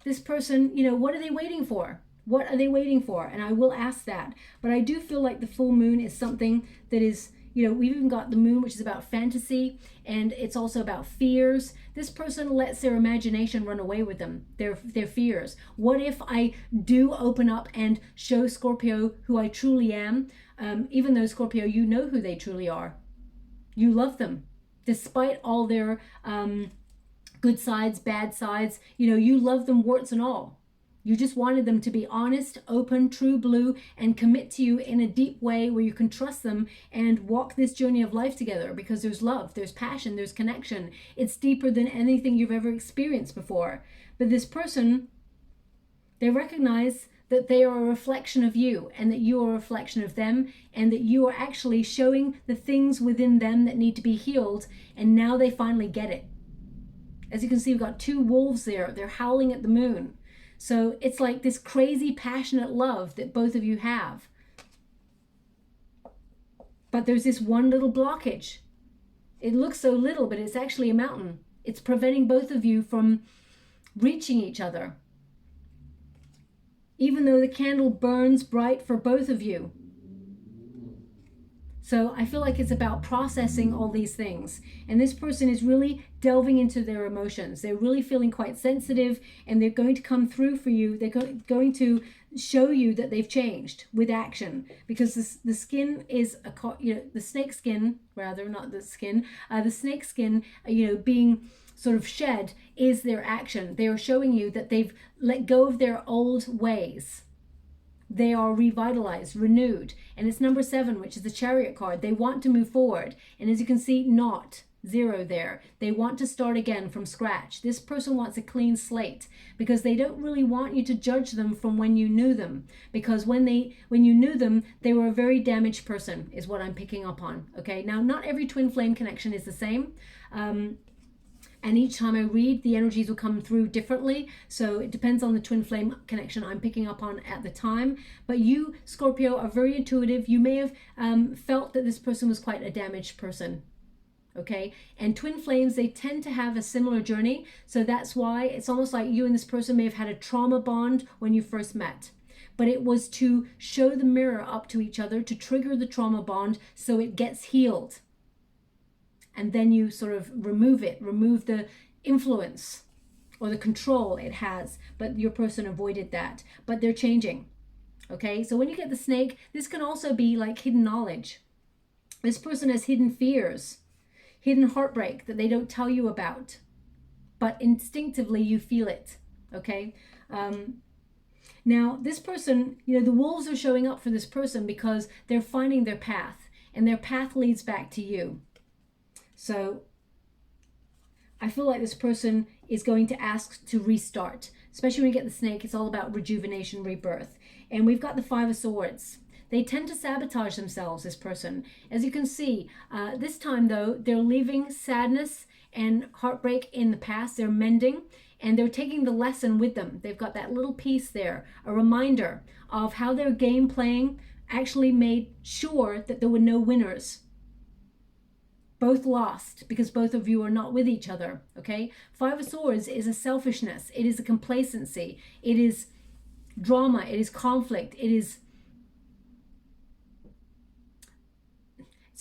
This person, you know, what are they waiting for? What are they waiting for? And I will ask that. But I do feel like the full moon is something that is, you know, we've even got the moon, which is about fantasy, and it's also about fears. This person lets their imagination run away with them, their fears. What if I do open up and show Scorpio who I truly am? Even though Scorpio, you know who they truly are. You love them, despite all their good sides, bad sides. You know, you love them warts and all. You just wanted them to be honest, open, true blue, and commit to you in a deep way where you can trust them and walk this journey of life together, because there's love, there's passion, there's connection. It's deeper than anything you've ever experienced before. But this person, they recognize that they are a reflection of you, and that you are a reflection of them, and that you are actually showing the things within them that need to be healed, and now they finally get it. As you can see, we've got two wolves there. They're howling at the moon. So it's like this crazy passionate love that both of you have. But there's this one little blockage. It looks so little, but it's actually a mountain. It's preventing both of you from reaching each other, even though the candle burns bright for both of you. So I feel like it's about processing all these things. And this person is really delving into their emotions. They're really feeling quite sensitive, and they're going to come through for you. They're going to show you that they've changed with action, because the skin is, the snake skin, rather, not the skin, the snake skin, being sort of shed is their action. They are showing you that they've let go of their old ways. They are revitalized, renewed. And it's number 7, which is the Chariot card. They want to move forward. And as you can see, not 0 there. They want to start again from scratch. This person wants a clean slate, because they don't really want you to judge them from when you knew them. Because when you knew them, they were a very damaged person, is what I'm picking up on. Okay, now not every twin flame connection is the same. And each time I read, the energies will come through differently. So it depends on the twin flame connection I'm picking up on at the time. But you, Scorpio, are very intuitive. You may have felt that this person was quite a damaged person. Okay, and twin flames, they tend to have a similar journey. So that's why it's almost like you and this person may have had a trauma bond when you first met. But it was to show the mirror up to each other, to trigger the trauma bond so it gets healed. And then you sort of remove the influence or the control it has. But your person avoided that. But they're changing. Okay, so when you get the snake, this can also be like hidden knowledge. This person has hidden fears, hidden heartbreak that they don't tell you about. But instinctively you feel it. Okay. Now this person, the wolves are showing up for this person because they're finding their path. And their path leads back to you. So I feel like this person is going to ask to restart. Especially when you get the snake, it's all about rejuvenation, rebirth. And we've got the Five of Swords. They tend to sabotage themselves, this person. As you can see, this time though, they're leaving sadness and heartbreak in the past. They're mending and they're taking the lesson with them. They've got that little piece there, a reminder of how their game playing actually made sure that there were no winners. Both lost because both of you are not with each other, okay? Five of Swords is a selfishness. It is a complacency. It is drama. It is conflict. It's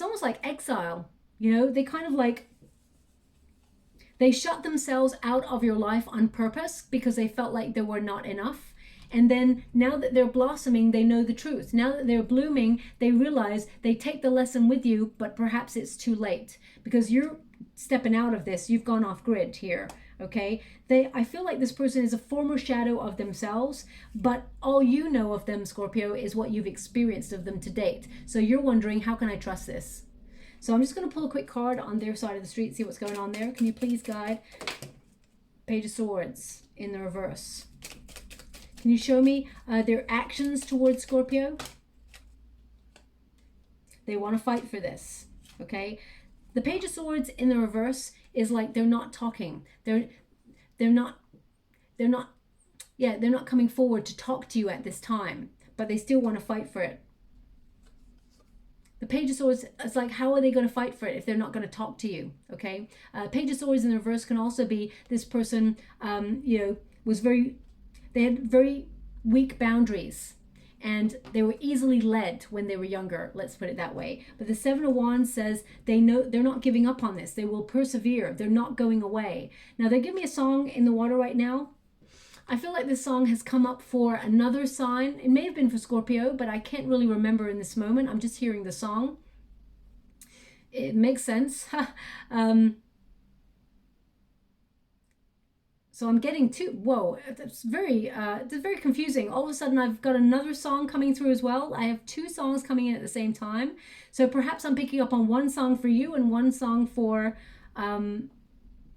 almost like exile, you know? They kind of like, they shut themselves out of your life on purpose because they felt like they were not enough. And then now that they're blossoming, they know the truth. Now that they're blooming, they realize they take the lesson with you, but perhaps it's too late because you're stepping out of this. You've gone off grid here, okay? I feel like this person is a former shadow of themselves, but all you know of them, Scorpio, is what you've experienced of them to date. So you're wondering, how can I trust this? So I'm just going to pull a quick card on their side of the street, see what's going on there. Can you please guide Page of Swords in the reverse? Can you show me their actions towards Scorpio? They want to fight for this, okay? The Page of Swords in the reverse is like they're not talking. They're not coming forward to talk to you at this time, but they still want to fight for it. The Page of Swords, it's like, how are they going to fight for it if they're not going to talk to you, okay? Page of Swords in the reverse can also be this person, you know, they had very weak boundaries and they were easily led when they were younger, let's put it that way. But the Seven of Wands says they know they're not giving up on this. They will persevere. They're not going away. Now, they give me a song in the water right now. I feel like this song has come up for another sign. It may have been for Scorpio, but I can't really remember in this moment. I'm just hearing the song. It makes sense. So I'm getting two. Whoa, it's very confusing. All of a sudden, I've got another song coming through as well. I have two songs coming in at the same time. So perhaps I'm picking up on one song for you and one song for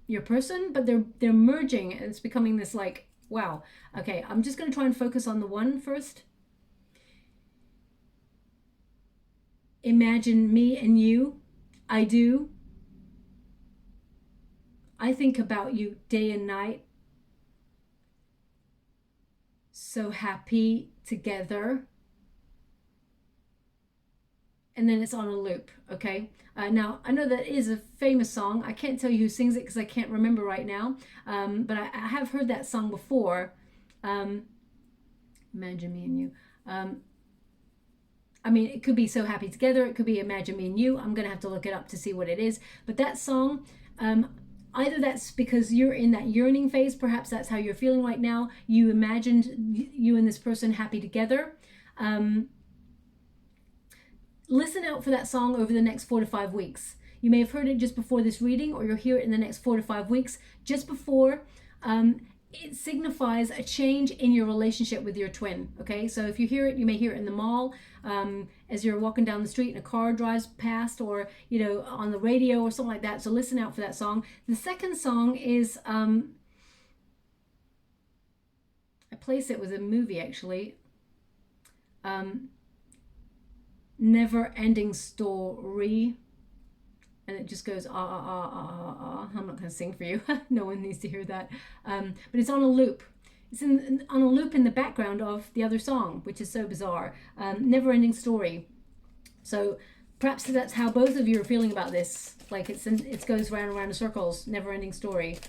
your person, but they're merging and it's becoming this like, wow. Okay, I'm just going to try and focus on the one first. Imagine me and you. I do. I think about you day and night. So happy together. And then it's on a loop, okay? Now, I know that is a famous song. I can't tell you who sings it because I can't remember right now. But I have heard that song before. Imagine me and you. I mean, it could be So Happy Together. It could be Imagine Me and You. I'm going to have to look it up to see what it is. But that song, either that's because you're in that yearning phase. Perhaps that's how you're feeling right now. You imagined you and this person happy together. Listen out for that song over the next 4 to 5 weeks. You may have heard it just before this reading, or you'll hear it in the next 4 to 5 weeks, just before. It signifies a change in your relationship with your twin, okay? So if you hear it, you may hear it in the mall, as you're walking down the street and a car drives past, or, you know, on the radio or something like that. So listen out for that song. The second song is, I place it with a movie, actually. Never Ending Story, and it just goes I'm not going to sing for you. No one needs to hear that. But it's on a loop. It's on a loop in the background of the other song, which is so bizarre. Never Ending Story. So perhaps that's how both of you are feeling about this. Like it goes round and round in circles. Never Ending Story.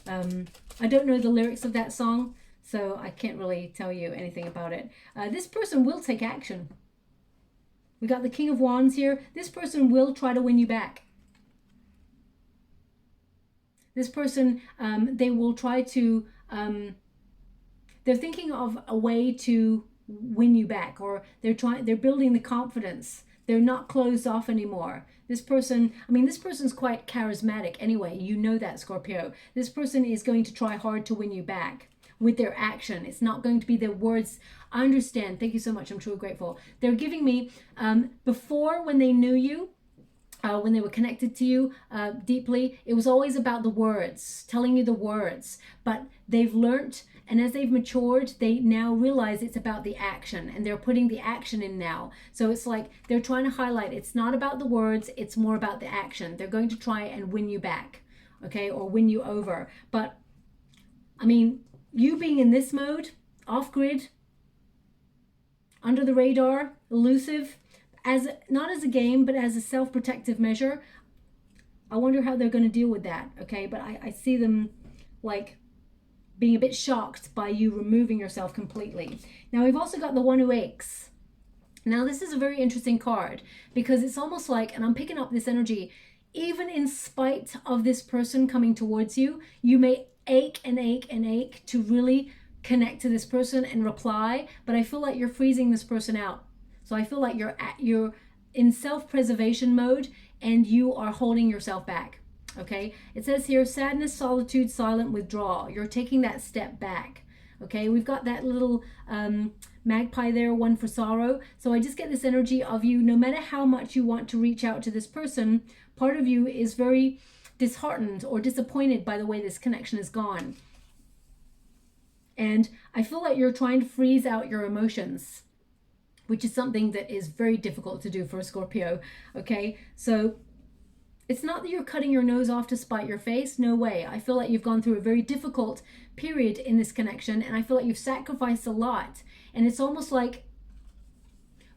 I don't know the lyrics of that song, so I can't really tell you anything about it. This person will take action. We got the King of Wands here. This person will try to win you back. This person, they will try to, they're thinking of a way to win you back, or they're building the confidence. They're not closed off anymore. This person, I mean, this person's quite charismatic anyway. You know that, Scorpio. This person is going to try hard to win you back with their action. It's not going to be their words. I understand. Thank you so much. I'm truly grateful. They're giving me, before, when they knew you, when they were connected to you deeply, it was always about the words, telling you the words. But they've learnt, and as they've matured, they now realize it's about the action, and they're putting the action in now. So it's like they're trying to highlight, it's not about the words, it's more about the action. They're going to try and win you back, okay, or win you over. But I mean, you being in this mode, off grid, under the radar, elusive, as not as a game, but as a self-protective measure, I wonder how they're going to deal with that, okay? But I see them like being a bit shocked by you removing yourself completely. Now we've also got the One Who Aches. Now this is a very interesting card, because it's almost like, and I'm picking up this energy, even in spite of this person coming towards you, you may ache and ache and ache to really connect to this person and reply, but I feel like you're freezing this person out. So I feel like you're in self-preservation mode, and you are holding yourself back, okay? It says here, sadness, solitude, silent withdrawal. You're taking that step back, okay? We've got that little magpie there, one for sorrow. So I just get this energy of you, no matter how much you want to reach out to this person, part of you is very disheartened or disappointed by the way this connection is gone. And I feel like you're trying to freeze out your emotions, which is something that is very difficult to do for a Scorpio, okay? So it's not that you're cutting your nose off to spite your face, no way. I feel like you've gone through a very difficult period in this connection, and I feel like you've sacrificed a lot. And it's almost like,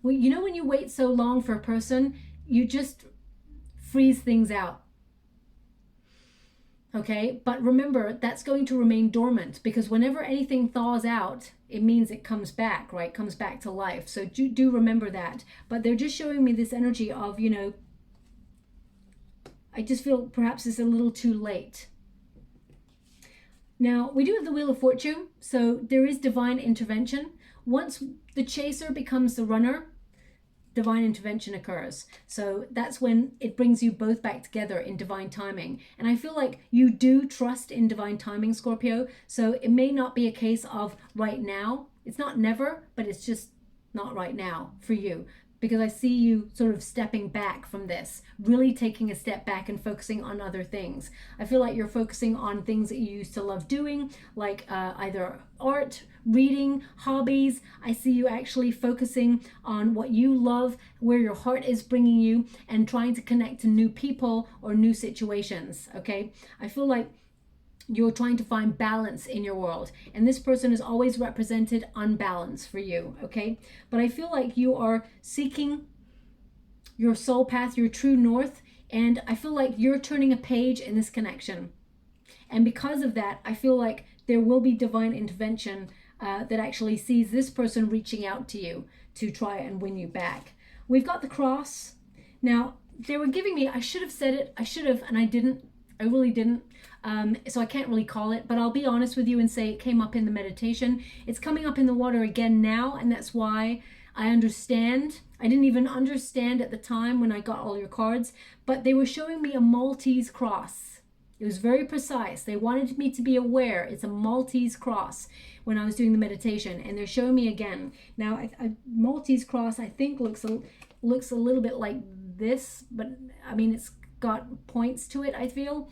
well, you know when you wait so long for a person, you just freeze things out. Okay, but remember, that's going to remain dormant, because whenever anything thaws out, it means it comes back, right? Comes back to life. So do remember that. But they're just showing me this energy of, you know, I just feel perhaps it's a little too late. Now, we do have the Wheel of Fortune, so there is divine intervention. Once the chaser becomes the runner, divine intervention occurs. So that's when it brings you both back together in divine timing. And I feel like you do trust in divine timing, Scorpio. So it may not be a case of right now. It's not never, but it's just not right now for you. Because I see you sort of stepping back from this, really taking a step back and focusing on other things. I feel like you're focusing on things that you used to love doing, like either art, reading, hobbies. I see you actually focusing on what you love, where your heart is bringing you, and trying to connect to new people or new situations, okay? I feel like you're trying to find balance in your world, and this person is always represented unbalanced for you, okay? But I feel like you are seeking your soul path, your true north, and I feel like you're turning a page in this connection. And because of that, I feel like there will be divine intervention that actually sees this person reaching out to you to try and win you back. We've got the cross. Now, they were giving me, I should have said it, I should have, and I didn't. I really didn't. So I can't really call it, but I'll be honest with you and say it came up in the meditation. It's coming up in the water again now, and that's why I understand. I didn't even understand at the time when I got all your cards, but they were showing me a Maltese cross. It was very precise. They wanted me to be aware it's a Maltese cross when I was doing the meditation, and they're showing me again. Now, a Maltese cross, I think, looks a little bit like this, but I mean, it's got points to it, I feel.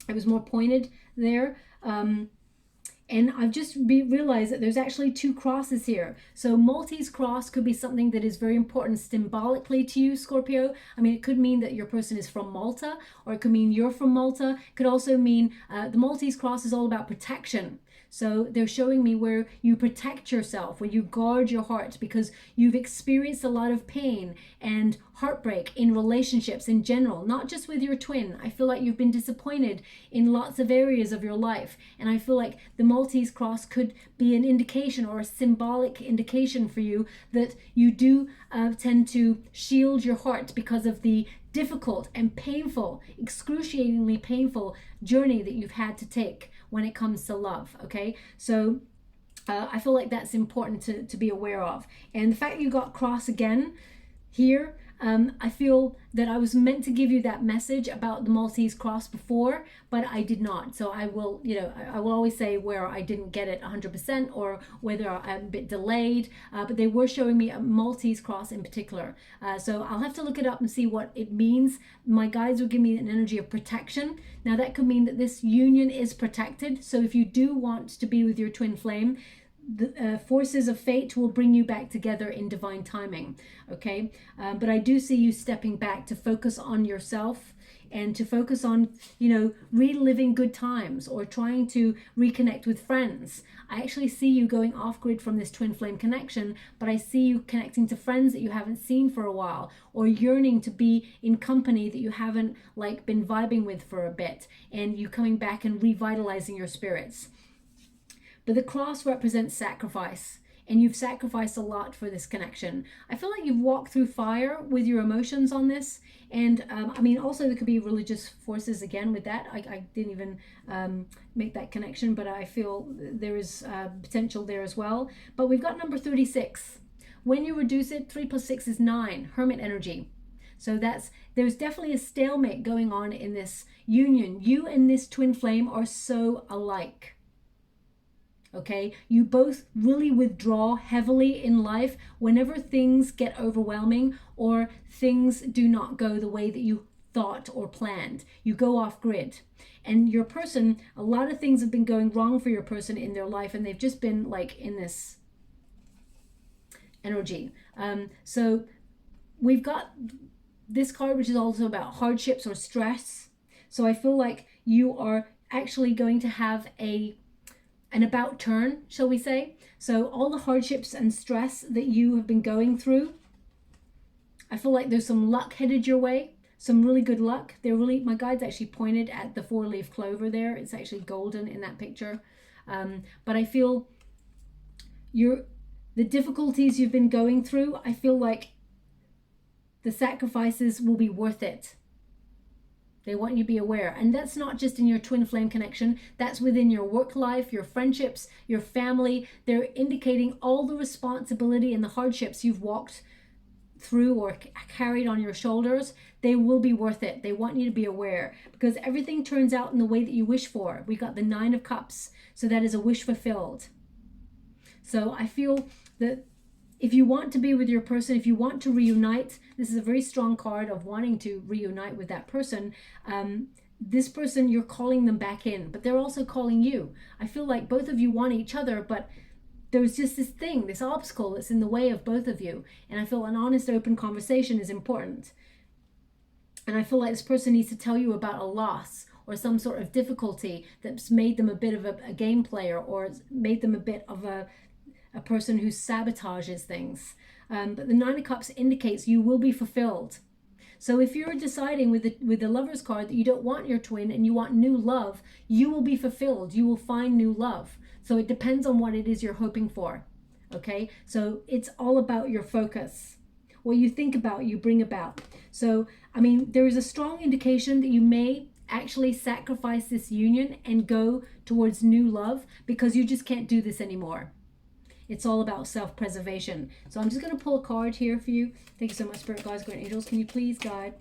It was more pointed there. And I've just realized that there's actually two crosses here. So Maltese cross could be something that is very important symbolically to you, Scorpio. I mean, it could mean that your person is from Malta, or it could mean you're from Malta. It could also mean the Maltese cross is all about protection. So they're showing me where you protect yourself, where you guard your heart, because you've experienced a lot of pain and heartbreak in relationships in general, not just with your twin. I feel like you've been disappointed in lots of areas of your life. And I feel like the Maltese cross could be an indication, or a symbolic indication for you, that you do tend to shield your heart because of the difficult and painful, excruciatingly painful journey that you've had to take when it comes to love, okay? So I feel like that's important to be aware of. And the fact you got cross again here, I feel that I was meant to give you that message about the Maltese cross before, but I did not. So I will, you know, I will always say where I didn't get it 100% or whether I'm a bit delayed, but they were showing me a Maltese cross in particular. So I'll have to look it up and see what it means. My guides will give me an energy of protection. Now that could mean that this union is protected. So if you do want to be with your twin flame, the forces of fate will bring you back together in divine timing. Okay, but I do see you stepping back to focus on yourself and to focus on, you know, reliving good times or trying to reconnect with friends. I actually see you going off grid from this twin flame connection, but I see you connecting to friends that you haven't seen for a while, or yearning to be in company that you haven't like been vibing with for a bit, and you coming back and revitalizing your spirits. But the cross represents sacrifice, and you've sacrificed a lot for this connection. I feel like you've walked through fire with your emotions on this. And I mean, also there could be religious forces again with that. I didn't even make that connection, but I feel there is potential there as well. But we've got number 36. When you reduce it, 3 + 6 is 9, Hermit energy. So there's definitely a stalemate going on in this union. You and this twin flame are so alike. Okay, you both really withdraw heavily in life whenever things get overwhelming or things do not go the way that you thought or planned. You go off grid. And your person, a lot of things have been going wrong for your person in their life, and they've just been like in this energy. So we've got this card, which is also about hardships or stress. So I feel like you are actually going to have an about turn, shall we say. So all the hardships and stress that you have been going through, I feel like there's some luck headed your way, some really good luck. My guides actually pointed at the 4-leaf clover there. It's actually golden in that picture. But I feel the difficulties you've been going through, I feel like the sacrifices will be worth it. They want you to be aware. And that's not just in your twin flame connection. That's within your work life, your friendships, your family. They're indicating all the responsibility and the hardships you've walked through or carried on your shoulders. They will be worth it. They want you to be aware, because everything turns out in the way that you wish for. We got the 9 of Cups. So that is a wish fulfilled. So I feel that if you want to be with your person, if you want to reunite, this is a very strong card of wanting to reunite with that person. This person, you're calling them back in, but they're also calling you. I feel like both of you want each other, but there's just this thing, this obstacle that's in the way of both of you. And I feel an honest, open conversation is important. And I feel like this person needs to tell you about a loss or some sort of difficulty that's made them a bit of a game player, or made them a bit of a person who sabotages things. But the 9 of Cups indicates you will be fulfilled. So if you're deciding with the Lover's card that you don't want your twin and you want new love, you will be fulfilled. You will find new love. So it depends on what it is you're hoping for. Okay, so it's all about your focus. What you think about, you bring about. So, I mean, there is a strong indication that you may actually sacrifice this union and go towards new love, because you just can't do this anymore. It's all about self-preservation. So I'm just going to pull a card here for you. Thank you so much, Spirit Guides, Guardian Angels. Can you please guide?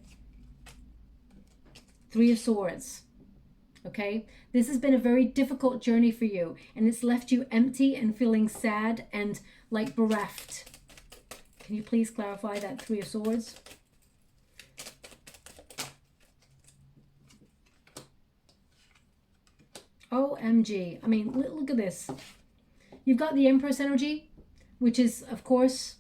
3 of Swords. Okay? This has been a very difficult journey for you, and it's left you empty and feeling sad and like bereft. Can you please clarify that 3 of Swords? OMG. I mean, look at this. You've got the Empress energy, which is, of course,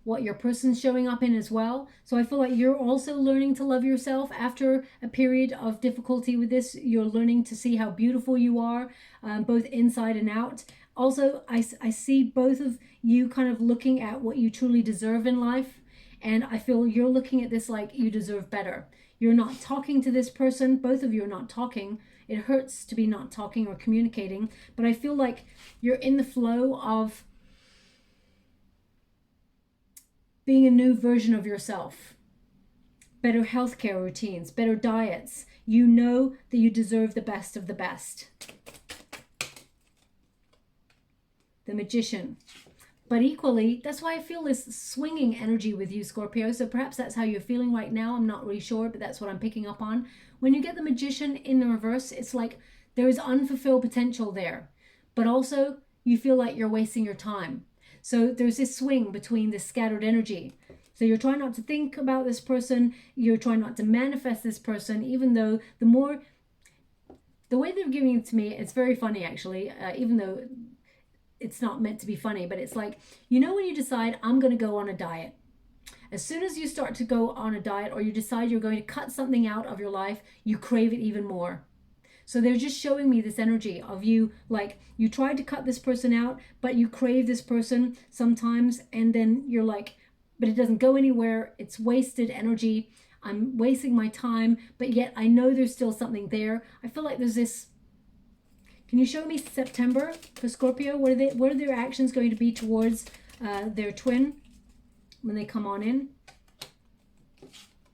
what your person's showing up in as well. So I feel like you're also learning to love yourself after a period of difficulty with this. You're learning to see how beautiful you are, both inside and out. Also, I see both of you kind of looking at what you truly deserve in life. And I feel you're looking at this like you deserve better. You're not talking to this person. Both of you are not talking. It hurts to be not talking or communicating, but I feel like you're in the flow of being a new version of yourself. Better healthcare routines, better diets. You know that you deserve the best of the best. The Magician. But equally, that's why I feel this swinging energy with you, Scorpio. So perhaps that's how you're feeling right now. I'm not really sure, but that's what I'm picking up on. When you get the Magician in the reverse, it's like there is unfulfilled potential there. But also, you feel like you're wasting your time. So there's this swing between this scattered energy. So you're trying not to think about this person. You're trying not to manifest this person, even though the way they're giving it to me, it's very funny actually, even though it's not meant to be funny, but it's like, you know, when you decide I'm going to go on a diet, as soon as you start to go on a diet or you decide you're going to cut something out of your life, you crave it even more. So they're just showing me this energy of you, like you tried to cut this person out, but you crave this person sometimes, and then you're like, but it doesn't go anywhere. It's wasted energy. I'm wasting my time, but yet I know there's still something there. I feel like there's this. Can you show me September for Scorpio? What are their actions going to be towards their twin when they come on in?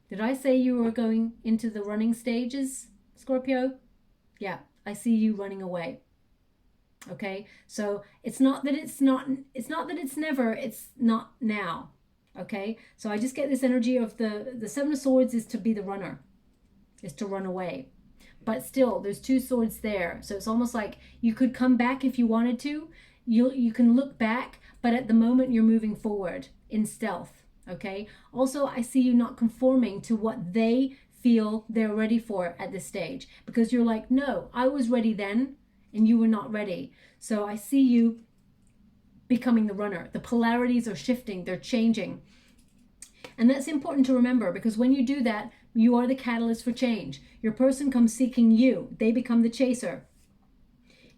Did I say you were going into the running stages, Scorpio? Yeah, I see you running away. Okay, so it's not that it's never, it's not now. Okay, so I just get this energy of the Seven of Swords is to be the runner, is to run away. But still, there's two swords there. So it's almost like you could come back if you wanted to. You can look back, but at the moment you're moving forward in stealth. Okay. Also, I see you not conforming to what they feel they're ready for at this stage, because you're like, no, I was ready then and you were not ready. So I see you becoming the runner. The polarities are shifting, they're changing. And that's important to remember, because when you do that, you are the catalyst for change. Your person comes seeking you. They become the chaser.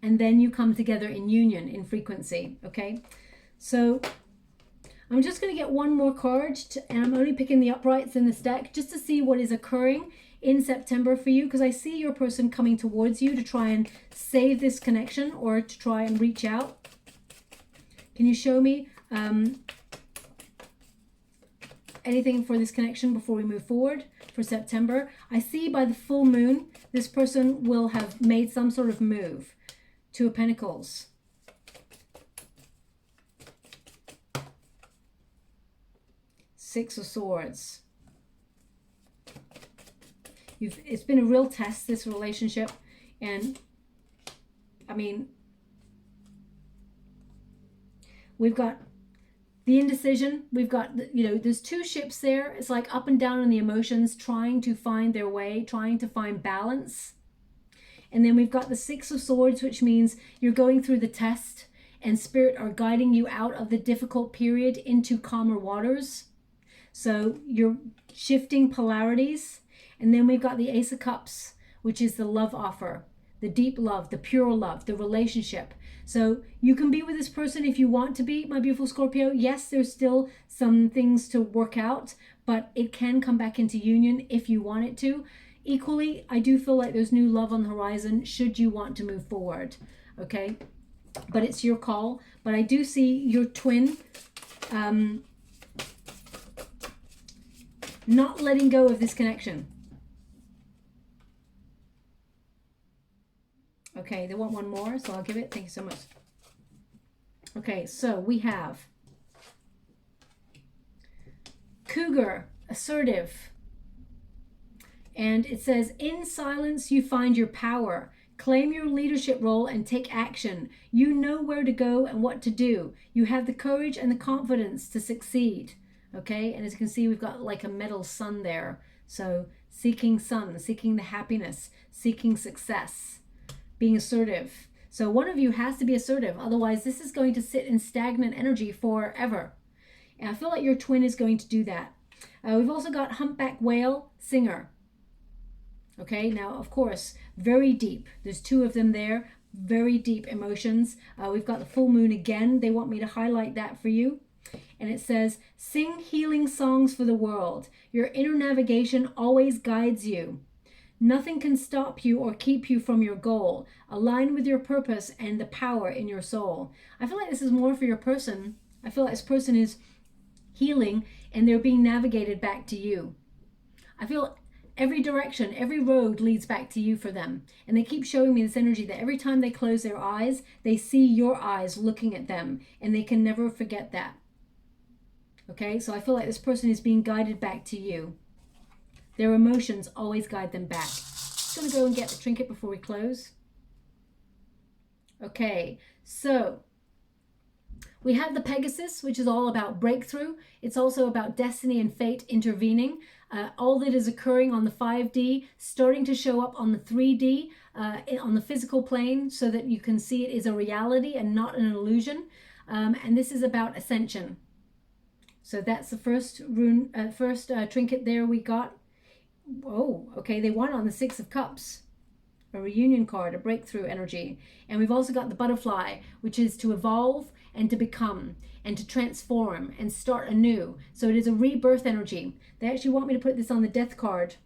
And then you come together in union, in frequency. Okay? So I'm just going to get one more card, and I'm only picking the uprights in this deck just to see what is occurring in September for you, because I see your person coming towards you to try and save this connection or to try and reach out. Can you show me anything for this connection before we move forward for September? I see by the full moon, this person will have made some sort of move. Two of Pentacles. Six of Swords. It's been a real test, this relationship. And I mean, we've got the indecision. We've got, you know, there's two ships there. It's like up and down in the emotions, trying to find their way, trying to find balance. And then we've got the Six of Swords, which means you're going through the test and Spirit are guiding you out of the difficult period into calmer waters. So you're shifting polarities. And then we've got the Ace of Cups, which is the love offer, the deep love, the pure love, the relationship. So you can be with this person if you want to be, my beautiful Scorpio. Yes, there's still some things to work out, but it can come back into union if you want it to. Equally, I do feel like there's new love on the horizon should you want to move forward, okay? But it's your call. But I do see your twin not letting go of this connection. Okay, they want one more, so I'll give it. Thank you so much. Okay, so we have Cougar, assertive. And it says, in silence you find your power. Claim your leadership role and take action. You know where to go and what to do. You have the courage and the confidence to succeed. Okay, and as you can see, we've got like a metal sun there. So seeking sun, seeking the happiness, seeking success, being assertive. So one of you has to be assertive. Otherwise, this is going to sit in stagnant energy forever. And I feel like your twin is going to do that. We've also got humpback whale, singer. Okay, now, of course, very deep. There's two of them there. Very deep emotions. We've got the full moon again. They want me to highlight that for you. And it says, sing healing songs for the world. Your inner navigation always guides you. Nothing can stop you or keep you from your goal. Align with your purpose and the power in your soul. I feel like this is more for your person. I feel like this person is healing and they're being navigated back to you. I feel every direction, every road leads back to you for them. And they keep showing me this energy that every time they close their eyes, they see your eyes looking at them, and they can never forget that. Okay, so I feel like this person is being guided back to you. Their emotions always guide them back. Just going to go and get the trinket before we close. Okay, so we have the Pegasus, which is all about breakthrough. It's also about destiny and fate intervening. All that is occurring on the 5D, starting to show up on the 3D, on the physical plane, so that you can see it is a reality and not an illusion. And this is about ascension. So that's the first rune, trinket there we got. Oh, okay, they won on the 6 of Cups. A reunion card, a breakthrough energy. And we've also got the butterfly, which is to evolve and to become and to transform and start anew. So it is a rebirth energy. They actually want me to put this on the death card.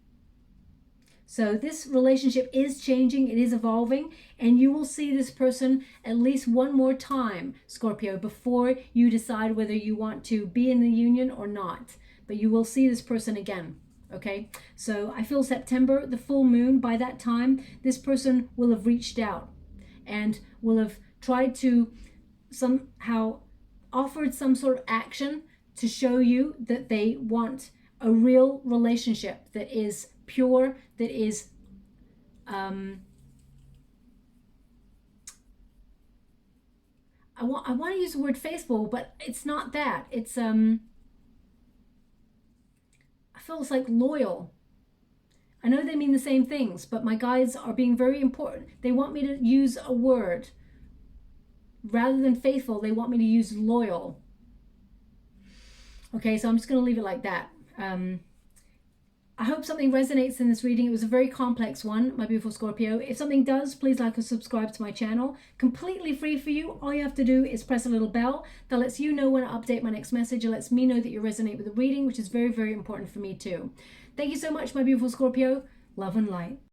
So this relationship is changing, it is evolving, and you will see this person at least one more time, Scorpio, before you decide whether you want to be in the union or not. But you will see this person again. Okay, so I feel September, the full moon, by that time, this person will have reached out and will have tried to somehow offered some sort of action to show you that they want a real relationship that is pure, that is I want to use the word faithful, but it's not that. It's I feel it's like loyal. I know they mean the same things, but my guides are being very important. They want me to use a word. Rather than faithful, they want me to use loyal. Okay, so I'm just going to leave it like that. I hope something resonates in this reading. It was a very complex one, my beautiful Scorpio. If something does, please like and subscribe to my channel. Completely free for you. All you have to do is press a little bell that lets you know when I update my next message. It lets me know that you resonate with the reading, which is very, very important for me too. Thank you so much, my beautiful Scorpio. Love and light.